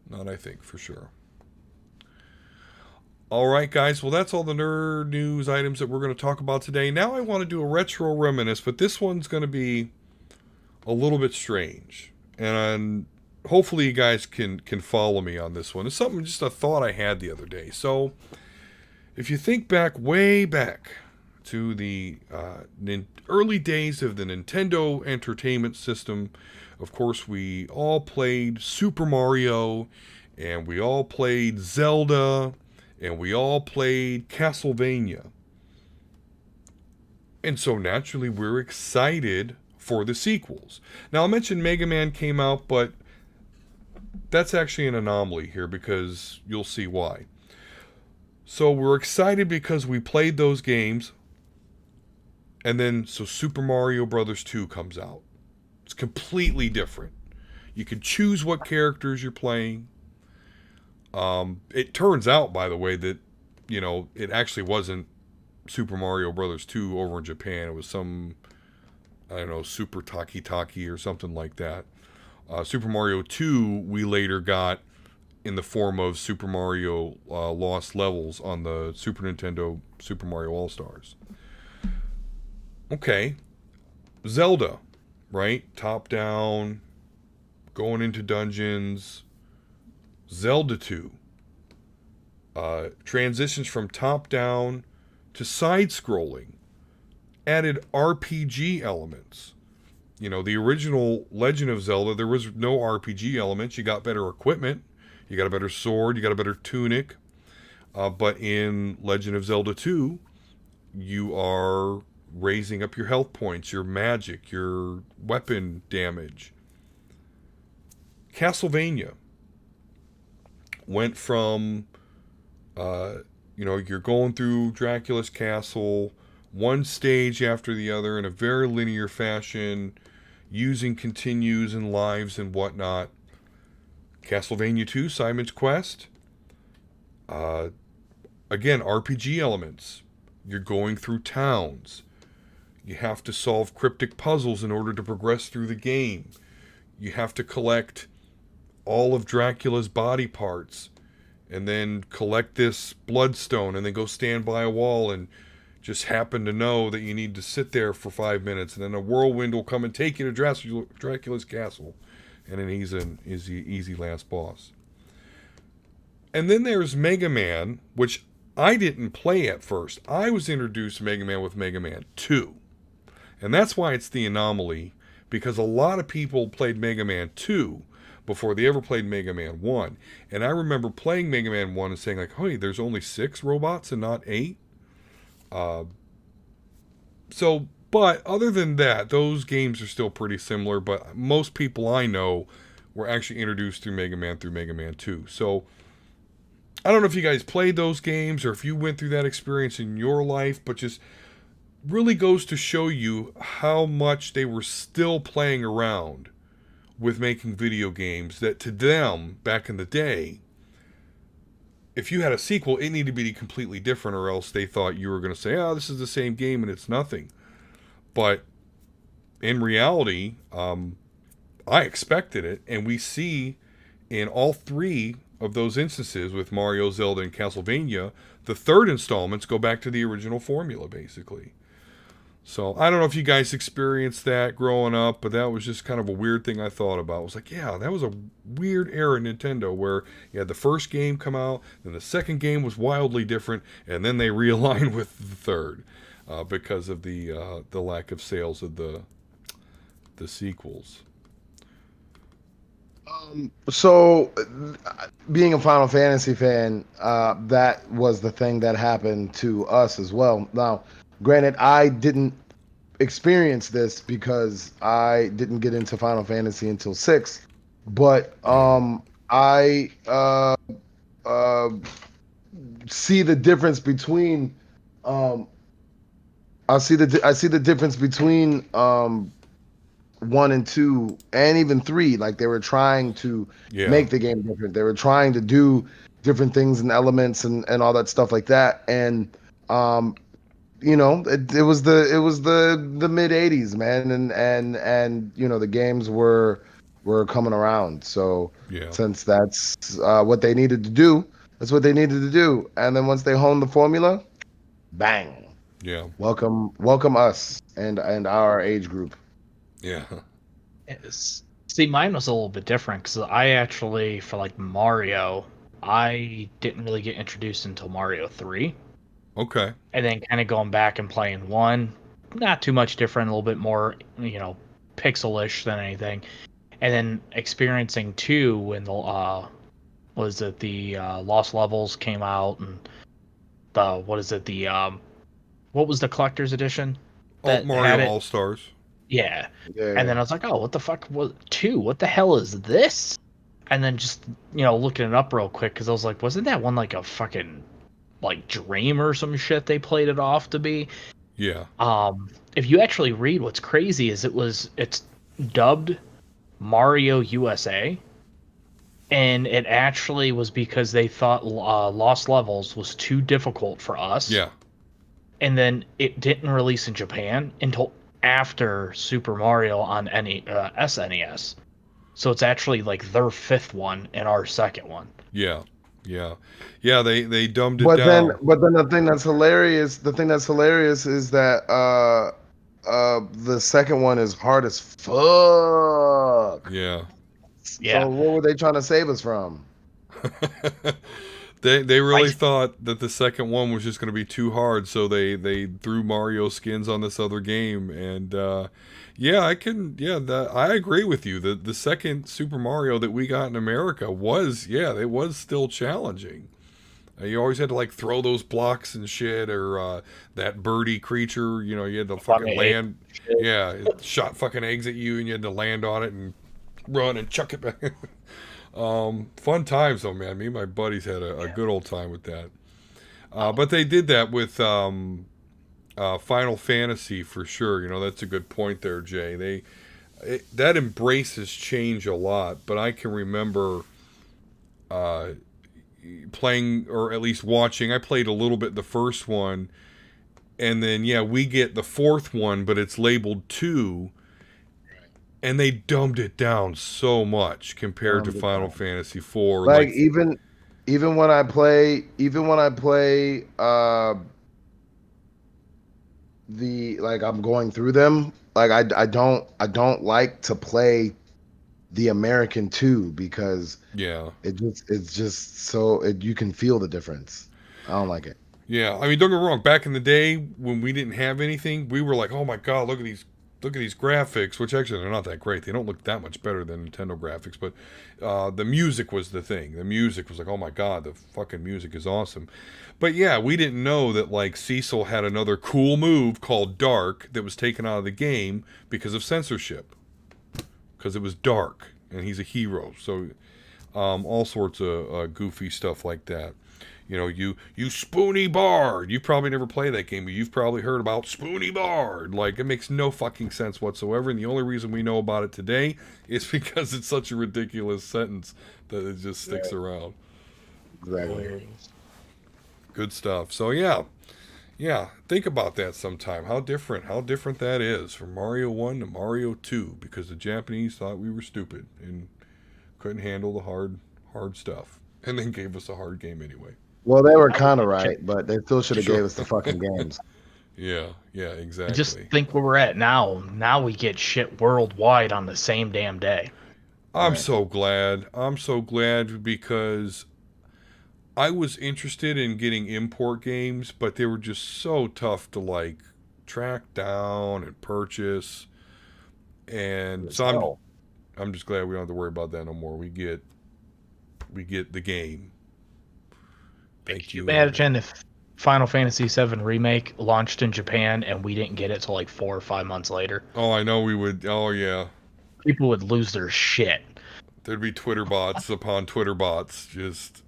Not I think, for sure. All right, guys. Well, that's all the nerd news items that we're going to talk about today. Now I want to do a retro reminisce, but this one's going to be a little bit strange, and hopefully you guys can follow me on this one. It's just a thought I had the other day. So if you think way back to the early days of the Nintendo Entertainment System, of course we all played Super Mario, and we all played Zelda, and we all played Castlevania. And so naturally we're excited for the sequels. Now, I mentioned Mega Man came out, but that's actually an anomaly here because you'll see why. So we're excited because we played those games, and then so Super Mario Brothers 2 comes out. It's completely different. You can choose what characters you're playing. It turns out, by the way, that it actually wasn't Super Mario Brothers 2 over in Japan. It was some, I don't know, Super Taki or something like that. Super Mario 2 we later got in the form of Super Mario Lost Levels on the Super Nintendo Super Mario All-Stars. Okay. Zelda, right? Top down, going into dungeons. Zelda 2 transitions from top down to side scrolling. Added RPG elements. The original Legend of Zelda, there was no RPG elements. You got better equipment. You got a better sword. You got a better tunic. But in Legend of Zelda 2, you are raising up your health points, your magic, your weapon damage. Castlevania went from, you're going through Dracula's castle, one stage after the other in a very linear fashion, using continues and lives and whatnot. Castlevania 2, Simon's Quest. Again, RPG elements. You're going through towns. You have to solve cryptic puzzles in order to progress through the game. You have to collect all of Dracula's body parts and then collect this bloodstone and then go stand by a wall and just happen to know that you need to sit there for 5 minutes, and then a whirlwind will come and take you to Dracula's castle, and then he's the easy last boss. And then there's Mega Man, which I didn't play at first. I was introduced to Mega Man with Mega Man 2. And that's why it's the anomaly, because a lot of people played Mega Man 2, before they ever played Mega Man 1. And I remember playing Mega Man 1 and saying, like, hey, there's only 6 robots and not 8. But other than that, those games are still pretty similar. But most people I know were actually introduced through Mega Man 2. So I don't know if you guys played those games or if you went through that experience in your life, but just really goes to show you how much they were still playing around with making video games, that to them, back in the day, if you had a sequel, it needed to be completely different, or else they thought you were going to say, oh, this is the same game and it's nothing. But in reality, I expected it, and we see in all 3 of those instances with Mario, Zelda, and Castlevania, the third installments go back to the original formula, basically. So I don't know if you guys experienced that growing up, but that was just kind of a weird thing I thought about. It was like, yeah, that was a weird era in Nintendo where you had the first game come out, then the second game was wildly different, and then they realigned with the third because of the lack of sales of the sequels. So, being a Final Fantasy fan, that was the thing that happened to us as well. Now, granted, I didn't experience this because I didn't get into Final Fantasy until 6, but I see the difference between I see the difference between 1 and 2 and even 3. Like, they were trying to make the game different. They were trying to do different things and elements and all that stuff like that. And it was the mid 80s, man, and the games were coming around. So since that's what they needed to do, that's what they needed to do. And then once they honed the formula, bang. Yeah. Welcome us and our age group. Yeah. See, mine was a little bit different because I actually, for like Mario, I didn't really get introduced until Mario 3. Okay. And then kind of going back and playing 1, not too much different, a little bit more, pixelish than anything. And then experiencing 2 when the Lost Levels came out, and what was the collector's edition? Mario All Stars. Yeah. And then I was like, oh, what the fuck was 2? What the hell is this? And then just, looking it up real quick, because I was like, wasn't that one like a fucking like dream or some shit they played it off to be? Yeah. If you actually read, what's crazy is it's dubbed Mario USA, and it actually was because they thought Lost Levels was too difficult for us. Yeah. And then it didn't release in Japan until after Super Mario on SNES. So it's actually like their 5th one and our 2nd one. Yeah. They dumbed it down. But then the thing that's hilarious is that the second one is hard as fuck. Yeah. So what were they trying to save us from? They really thought that the second one was just going to be too hard, so they threw Mario skins on this other game, and I agree with you. The second Super Mario that we got in America was still challenging. You always had to like throw those blocks and shit, or that birdie creature. You had to fucking land. Yeah, it shot fucking eggs at you, and you had to land on it and run and chuck it back. Fun times though, man. Me and my buddies had a good old time with that. But they did that with Final Fantasy for sure. That's a good point there, Jay. That embraces change a lot. But I can remember playing, or at least watching. I played a little bit the first one, and then we get the 4th one, but it's labeled 2. And they dumbed it down so much compared to Final Fantasy IV. Like even when I play I'm going through them, like I don't like to play the American 2 because it's just so you can feel the difference. I don't like it. Yeah, I mean, don't get me wrong. Back in the day when we didn't have anything, we were like, oh my god, look at these look at these graphics, which actually they're not that great. They don't look that much better than Nintendo graphics, but the music was the thing. The music was like, oh my god, the fucking music is awesome. But yeah, we didn't know that like Cecil had another cool move called Dark that was taken out of the game because of censorship. Because it was dark, and he's a hero. So all sorts of goofy stuff like that. You know, you Spoony Bard. You probably never played that game, but you've probably heard about Spoony Bard. Like, it makes no fucking sense whatsoever, and the only reason we know about it today is because it's such a ridiculous sentence that it just sticks around. Exactly. Good stuff. So yeah, think about that sometime. How different that is from Mario 1 to Mario 2, because the Japanese thought we were stupid and couldn't handle the hard stuff, and then gave us a hard game anyway. Well, they were kind of right, but they still should have gave us the fucking games. Yeah, exactly. Just think where we're at now. Now we get shit worldwide on the same damn day. I'm so glad. I'm so glad because I was interested in getting import games, but they were just so tough to like track down and purchase. And so I'm just glad we don't have to worry about that no more. We get the game. Thank you. Imagine if Final Fantasy VII Remake launched in Japan and we didn't get it till like 4 or 5 months later. Oh, I know we would. Oh, yeah. People would lose their shit. There'd be Twitter bots upon Twitter bots. Just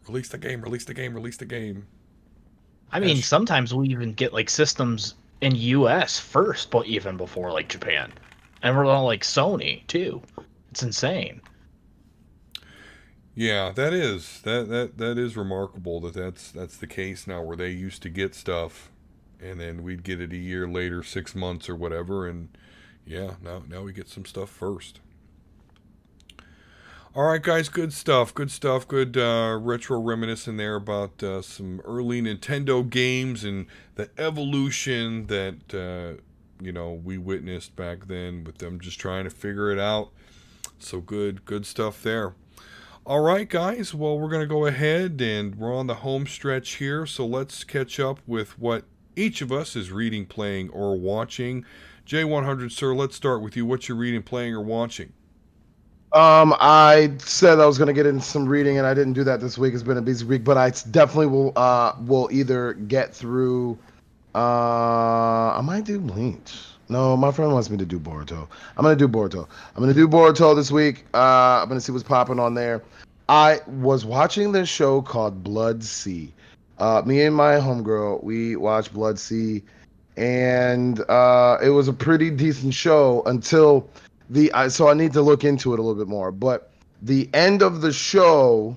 release the game. I mean, sometimes we even get like systems in US first, but even before like Japan. And we're all like Sony too. It's insane. Yeah, that is remarkable that's the case now, where they used to get stuff and then we'd get it a year later, 6 months or whatever, and yeah, now we get some stuff first. All right, guys, good stuff. Good retro reminiscing there about some early Nintendo games and the evolution that we witnessed back then with them just trying to figure it out. So good stuff there. All right, guys. Well, we're going to go ahead and we're on the home stretch here. So let's catch up with what each of us is reading, playing, or watching. J100, sir, let's start with you. What you're reading, playing, or watching? I said I was going to get into some reading, and I didn't do that this week. It's been a busy week, but I definitely will either get through. I might do Bleach. No, my friend wants me to do Boruto. I'm going to do Boruto this week. I'm going to see what's popping on there. I was watching this show called Blood Sea. Me and my homegirl, we watched Blood Sea, and it was a pretty decent show until so I need to look into it a little bit more. But the end of the show,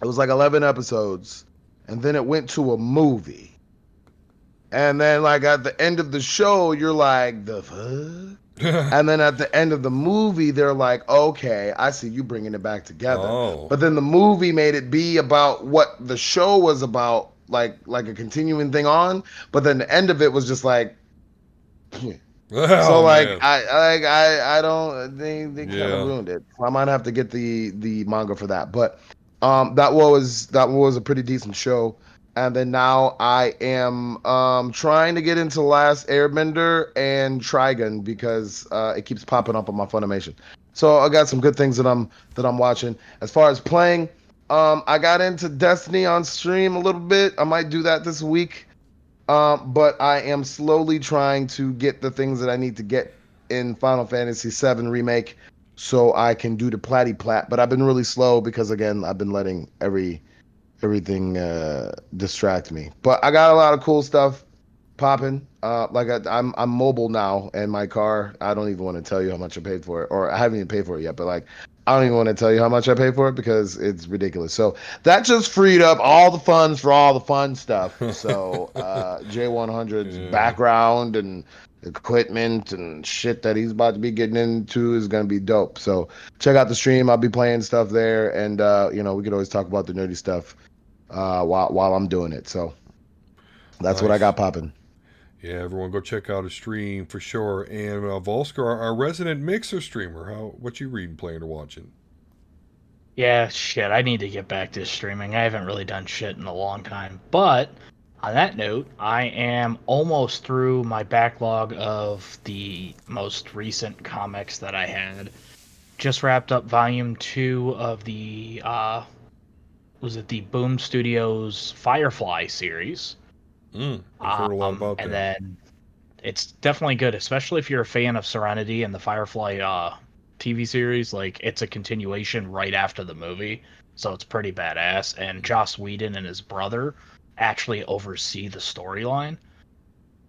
it was like 11 episodes, and then it went to a movie. And then, like, at the end of the show, you're like, the fuck? And then at the end of the movie, they're like, okay, I see you bringing it back together. Oh. But then the movie made it be about what the show was about, like a continuing thing on. But then the end of it was just like, so like, man. I don't, they kind of ruined it. So I might have to get the manga for that. But that was a pretty decent show. And then now I am trying to get into Last Airbender and Trigun because it keeps popping up on my Funimation. So I got some good things that I'm watching. As far as playing, I got into Destiny on stream a little bit. I might do that this week. But I am slowly trying to get the things that I need to get in Final Fantasy VII Remake so I can do the Platty Plat. But I've been really slow because, again, I've been letting everything distract me. But I got a lot of cool stuff popping. I'm mobile now, and my car, I don't even want to tell you how much I paid for it, or I haven't even paid for it yet, but like I don't even want to tell you how much I paid for it because it's ridiculous. So that just freed up all the funds for all the fun stuff. So J100's background and equipment and shit that he's about to be getting into is going to be dope. So check out the stream. I'll be playing stuff there, and we could always talk about the nerdy stuff while I'm doing it. So that's what I got popping. Yeah, everyone go check out his stream for sure. And Volsker, our resident mixer streamer, what you reading, playing, or watching? Yeah, shit, I need to get back to streaming. I haven't really done shit in a long time. But On that note, I am almost through my backlog of the most recent comics that I had. Just wrapped up volume 2 of the was it the Boom Studios Firefly series. I've heard a lot about And that. then it's definitely good, especially if you're a fan of Serenity and the Firefly TV series. Like, it's a continuation right after the movie, so it's pretty badass. And Joss Whedon and his brother actually oversee the storyline,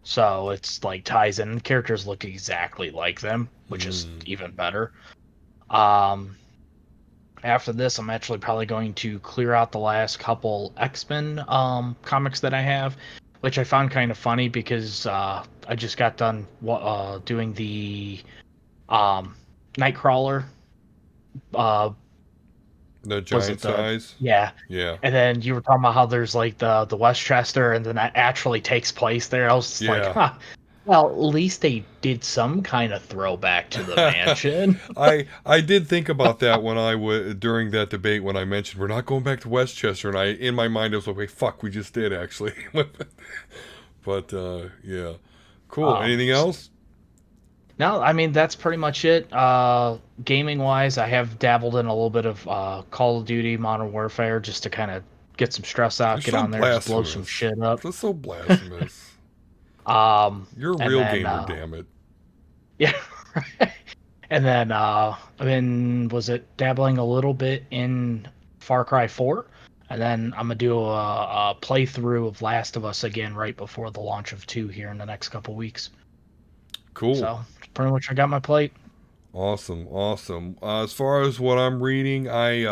so it's like ties in. The characters look exactly like them, which is Mm. even better. Um, After this, I'm actually probably going to clear out the last couple X-Men comics that I have, which I found kind of funny because I just got done doing the um, Nightcrawler. Uh, The was it giant the size? yeah? Yeah. And then you were talking about how there's like the Westchester, and then that actually takes place there. I was just like, Yeah. huh. Well, at least they did some kind of throwback to the mansion. I did think about that when during that debate when I mentioned we're not going back to Westchester, and I in my mind I was like, wait, fuck, we just did actually. But yeah, cool. Um, Anything else? No, I mean that's pretty much it. Gaming wise, I have dabbled in a little bit of Call of Duty Modern Warfare just to kind of get some stress You're out, get so on there, just blow some blasphemous. shit up. That's so blasphemous. You're a And real then gamer, damn it. yeah, and then was it dabbling a little bit in Far Cry 4, and then I'm gonna do a playthrough of Last of Us again right before the launch of 2 here in the next couple weeks. Cool. So pretty much I got my plate. Awesome, awesome. As far as what I'm reading, I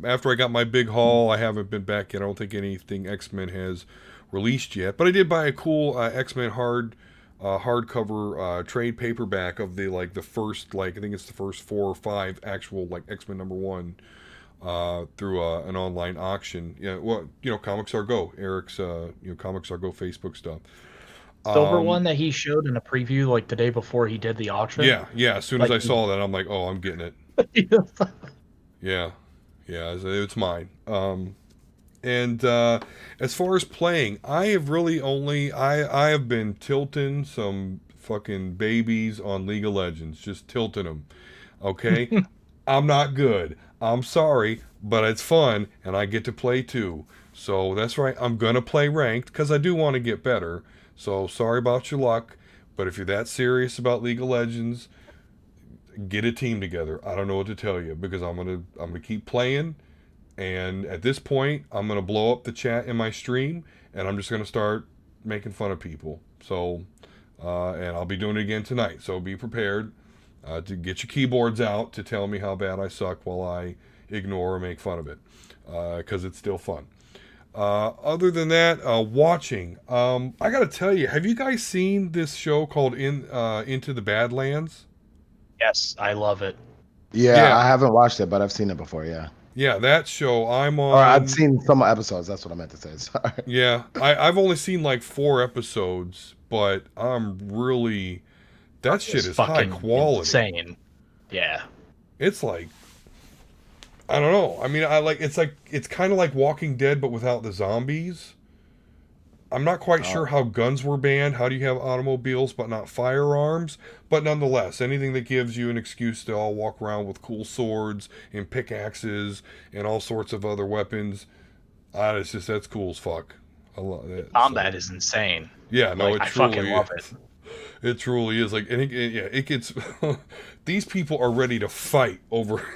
after I got my big haul, I haven't been back yet. I don't think anything X-Men has released yet, but I did buy a cool X-Men hardcover trade paperback of the first, like, I think it's the first 4 or 5 actual, like, X-Men #1 through an online auction. Yeah, well, Comics Are Go, Eric's Comics Are Go Facebook stuff. Silver Um, one that he showed in a preview like the day before he did the auction. yeah, yeah. As soon as Like I saw that, I'm like, oh, I'm getting it. Yeah, yeah, it's mine. And as far as playing, I have really only I have been tilting some fucking babies on League of Legends, just tilting them. Okay, I'm not good. I'm sorry, but it's fun, and I get to play too. So that's right. I'm gonna play ranked because I do want to get better. So sorry about your luck, but if you're that serious about League of Legends, get a team together. I don't know what to tell you because I'm gonna keep playing, and at this point, I'm gonna blow up the chat in my stream, and I'm just gonna start making fun of people. So, and I'll be doing it again tonight. So be prepared to get your keyboards out to tell me how bad I suck while I ignore or make fun of it, because it's still fun. Other than that, watching. I gotta tell you, have you guys seen this show called Into the Badlands? Yes, I love it. Yeah, Yeah, I haven't watched it, but I've seen it before. Yeah, yeah, that show. I'm or I've on. seen some episodes. That's what I meant to say. Sorry. Yeah, I've only seen like 4 episodes, but I'm really that shit It's is high fucking quality. insane. Yeah. It's like I don't know. I mean, it's kind of like Walking Dead, but without the zombies. I'm not quite Oh, sure how guns were banned. How do you have automobiles but not firearms? But nonetheless, anything that gives you an excuse to all walk around with cool swords and pickaxes and all sorts of other weapons, that's cool as fuck. I love The it. So combat is insane. yeah, no, Like, it I fucking truly love it. is. It truly is. Like, and yeah, it gets. These people are ready to fight over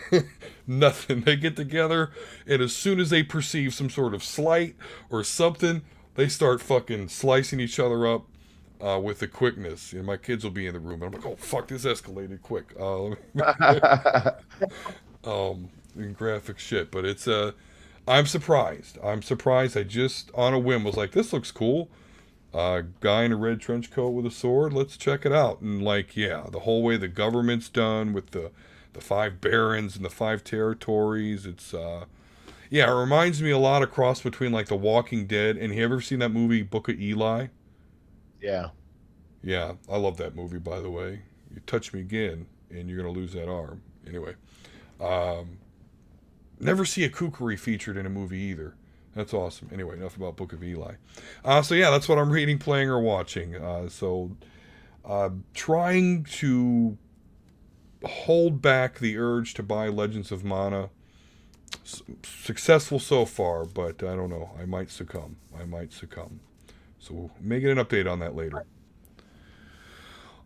nothing. They get together, and as soon as they perceive some sort of slight or something, they start fucking slicing each other up with the quickness. And my kids will be in the room, and I'm like, "Oh fuck, this escalated quick." Graphic shit, but it's I'm surprised. I'm surprised. I just on a whim was like, "This looks cool." Guy in a red trench coat with a sword. Let's check it out. And like, yeah, the whole way the government's done with the 5 barons and the 5 territories. It's yeah, it reminds me a lot of cross between like The Walking Dead. And you ever seen that movie Book of Eli? yeah. Yeah, I love that movie. By the way, you touch me again, and you're gonna lose that arm. Anyway, never see a kukri featured in a movie either. That's awesome. Anyway, enough about Book of Eli. So yeah, that's what I'm reading, playing, or watching. Trying to hold back the urge to buy Legends of Mana. Successful so far, but I don't know. I might succumb. So we'll make an update on that later.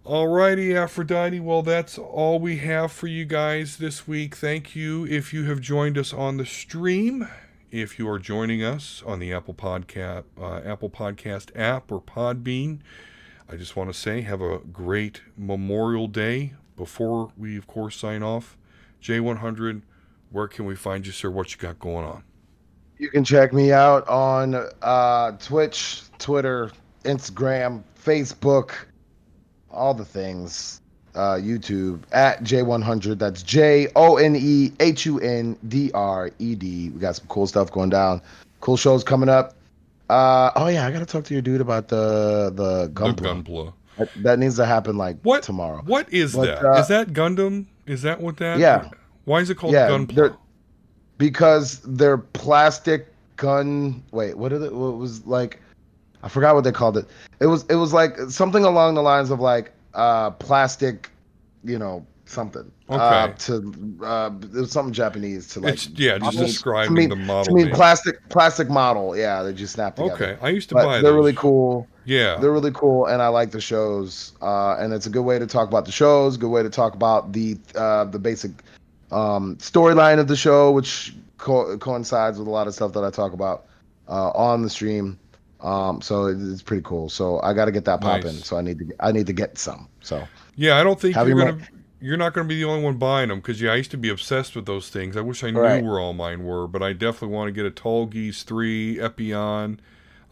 Alrighty, Aphrodite. Well, that's all we have for you guys this week. Thank you if you have joined us on the stream. If you are joining us on the Apple Podcast app or Podbean, I just want to say have a great Memorial Day. Before we, of course, sign off, J100, where can we find you, sir? What you got going on? You can check me out on Twitch, Twitter, Instagram, Facebook, all the things. YouTube at J100. That's JONEHUNDRED. We got some cool stuff going down. Cool shows coming up. Oh yeah, I gotta talk to your dude about the Gunpla. That needs to happen tomorrow. What is that? Is that Gundam? Is that what that? Yeah. Why is it called Gunpla? Because they're plastic gun. Wait, what was like? I forgot what they called it. It was like something along the lines of plastic, something. Okay. It was something Japanese to like. It's just describing the model. To mean plastic model. Yeah, they just snap together. Okay, I used to buy those. They're really cool. Yeah, they're really cool, and I like the shows. And it's a good way to talk about the shows. Good way to talk about the basic storyline of the show, which coincides with a lot of stuff that I talk about on the stream. So it's pretty cool. So I got to get that popping. So I need to get some. So yeah, I don't think you're not gonna be the only one buying them, because I used to be obsessed with those things. I wish I knew where all mine were, but I definitely want to get a Tall Geese 3 Epion.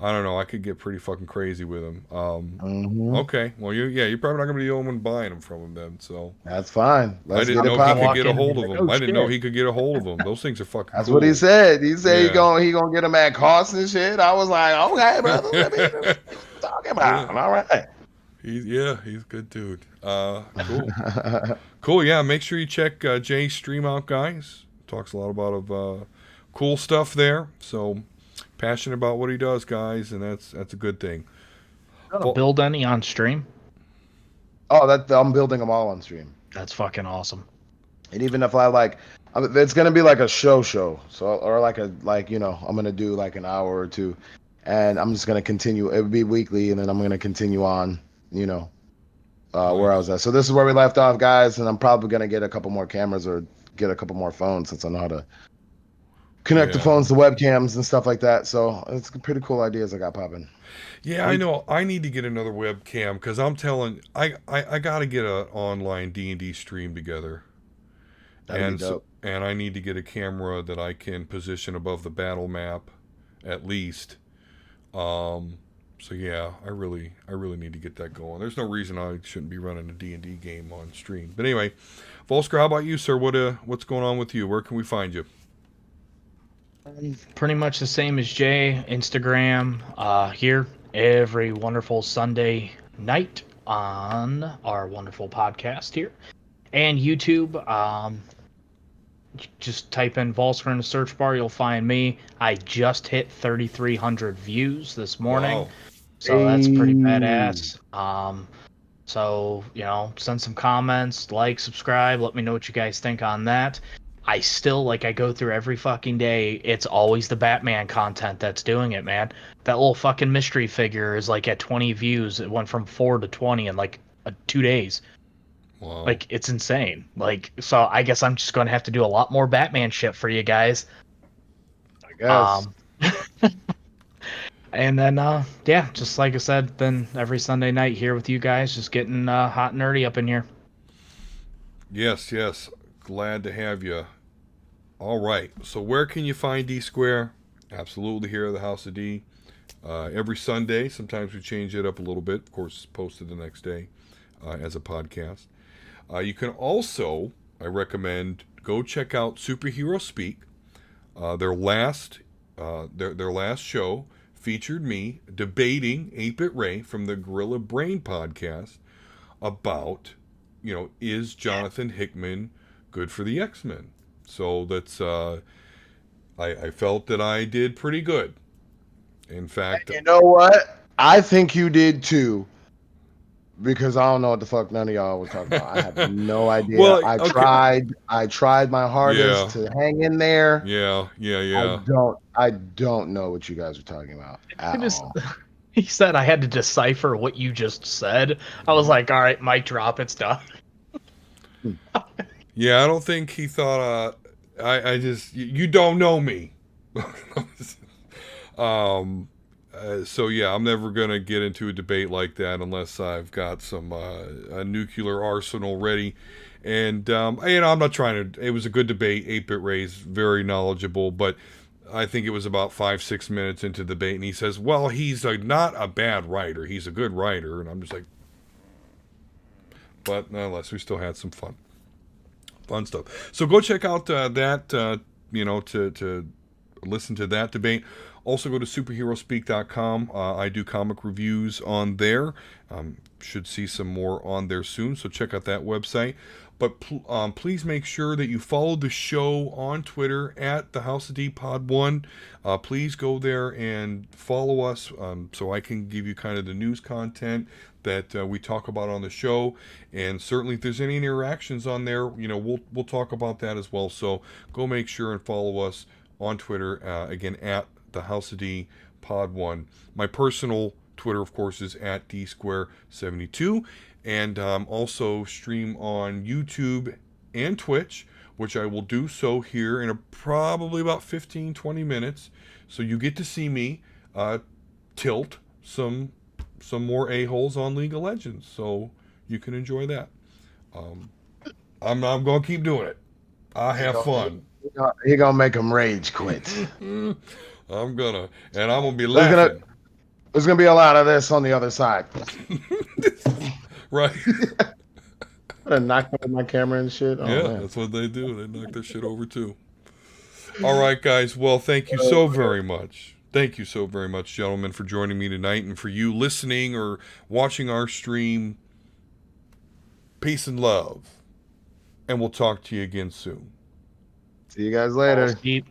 I don't know. I could get pretty fucking crazy with them. Okay. Well, you're probably not gonna be the only one buying them from him then. So that's fine. I didn't know he could get a hold of them. I didn't know he could get a hold of them. Those things are fucking. That's cool. what he said. He said he gonna get them at cost and shit. I was like, okay, brother. What are you talking about? All right. He's a good dude. Cool. Cool. Yeah. Make sure you check Jay's stream out, guys. Talks a lot about cool stuff there. So. Passionate about what he does, guys, and that's a good thing. Build any on stream? Oh, I'm building them all on stream. That's fucking awesome. And even if it's gonna be like a show, so or I'm gonna do like an hour or two, and I'm just gonna continue. It would be weekly, and then I'm gonna continue on, where I was at. So this is where we left off, guys, and I'm probably gonna get a couple more cameras or get a couple more phones, since I know how to connect the phones to webcams and stuff like that. So it's pretty cool ideas I got popping. Yeah, I know. I need to get another webcam, because I'm telling I got to get an online D&D stream together. That'd be dope. And I need to get a camera that I can position above the battle map, at least. So yeah, I really need to get that going. There's no reason I shouldn't be running a D&D game on stream. But anyway, Volsker, how about you, sir? What's going on with you? Where can we find you? Pretty much the same as Jay. Instagram, here every wonderful Sunday night on our wonderful podcast here, and YouTube. Just type in Volsker in the search bar, you'll find me. I just hit 3,300 views this morning. Wow. So that's pretty badass. So send some comments, like, subscribe, let me know what you guys think on that. I still, I go through every fucking day, it's always the Batman content that's doing it, man. That little fucking mystery figure is at 20 views. It went from 4 to 20 in 2 days. Wow. It's insane. So I guess I'm just going to have to do a lot more Batman shit for you guys. I guess. And then, just like I said, then every Sunday night here with you guys, just getting hot and nerdy up in here. Yes. Glad to have you. All right. So where can you find D Square? Absolutely here at the House of D. Every Sunday. Sometimes we change it up a little bit. Of course, posted the next day as a podcast. You can also, I recommend, go check out Superhero Speak. Their last show featured me debating 8-Bit Ray from the Gorilla Brain podcast about, is Jonathan Hickman good for the X-Men? So that's I felt that I did pretty good. In fact, You know what? I think you did too. Because I don't know what the fuck none of y'all was talking about. I have no idea. well, okay, I tried my hardest yeah, to hang in there. yeah. I don't know what you guys are talking about I at just all. he said I had to decipher what you just said. I was like, all right, mic drop, it's done. Yeah, I don't think he thought. I just you don't know me. um. So yeah, I'm never gonna get into a debate like that unless I've got some a nuclear arsenal ready. And I'm not trying to. It was a good debate. 8-Bit Ray's very knowledgeable, but I think it was about 5-6 minutes into the debate, and he says, "Well, he's not a bad writer. He's a good writer." And I'm just like, but nonetheless, we still had some fun stuff. So go check out that. To listen to that debate. Also, go to superheroespeak.com. I do comic reviews on there. Should see some more on there soon, so check out that website. But please make sure that you follow the show on Twitter at the House of D Pod 1. Please go there and follow us so I can give you kind of the news content that we talk about on the show. And certainly if there's any interactions on there, we'll talk about that as well. So go make sure and follow us on Twitter, again, at the House of D Pod 1. My personal Twitter, of course, is at DSquare72. And also stream on YouTube and Twitch, which I will do so here in probably about 15-20 minutes. So you get to see me tilt some more a-holes on League of Legends. So you can enjoy that. I'm going to keep doing it. I have fun. He gonna make him rage quit. I'm gonna be laughing. There's gonna be a lot of this on the other side. Right. Knock over my camera and shit. Oh, yeah, man. that's what they do. They knock their shit over too. All right, guys. Well, thank you so very much. Thank you so very much, gentlemen, for joining me tonight, and for you listening or watching our stream. Peace and love. And we'll talk to you again soon. See you guys later. Balls deep.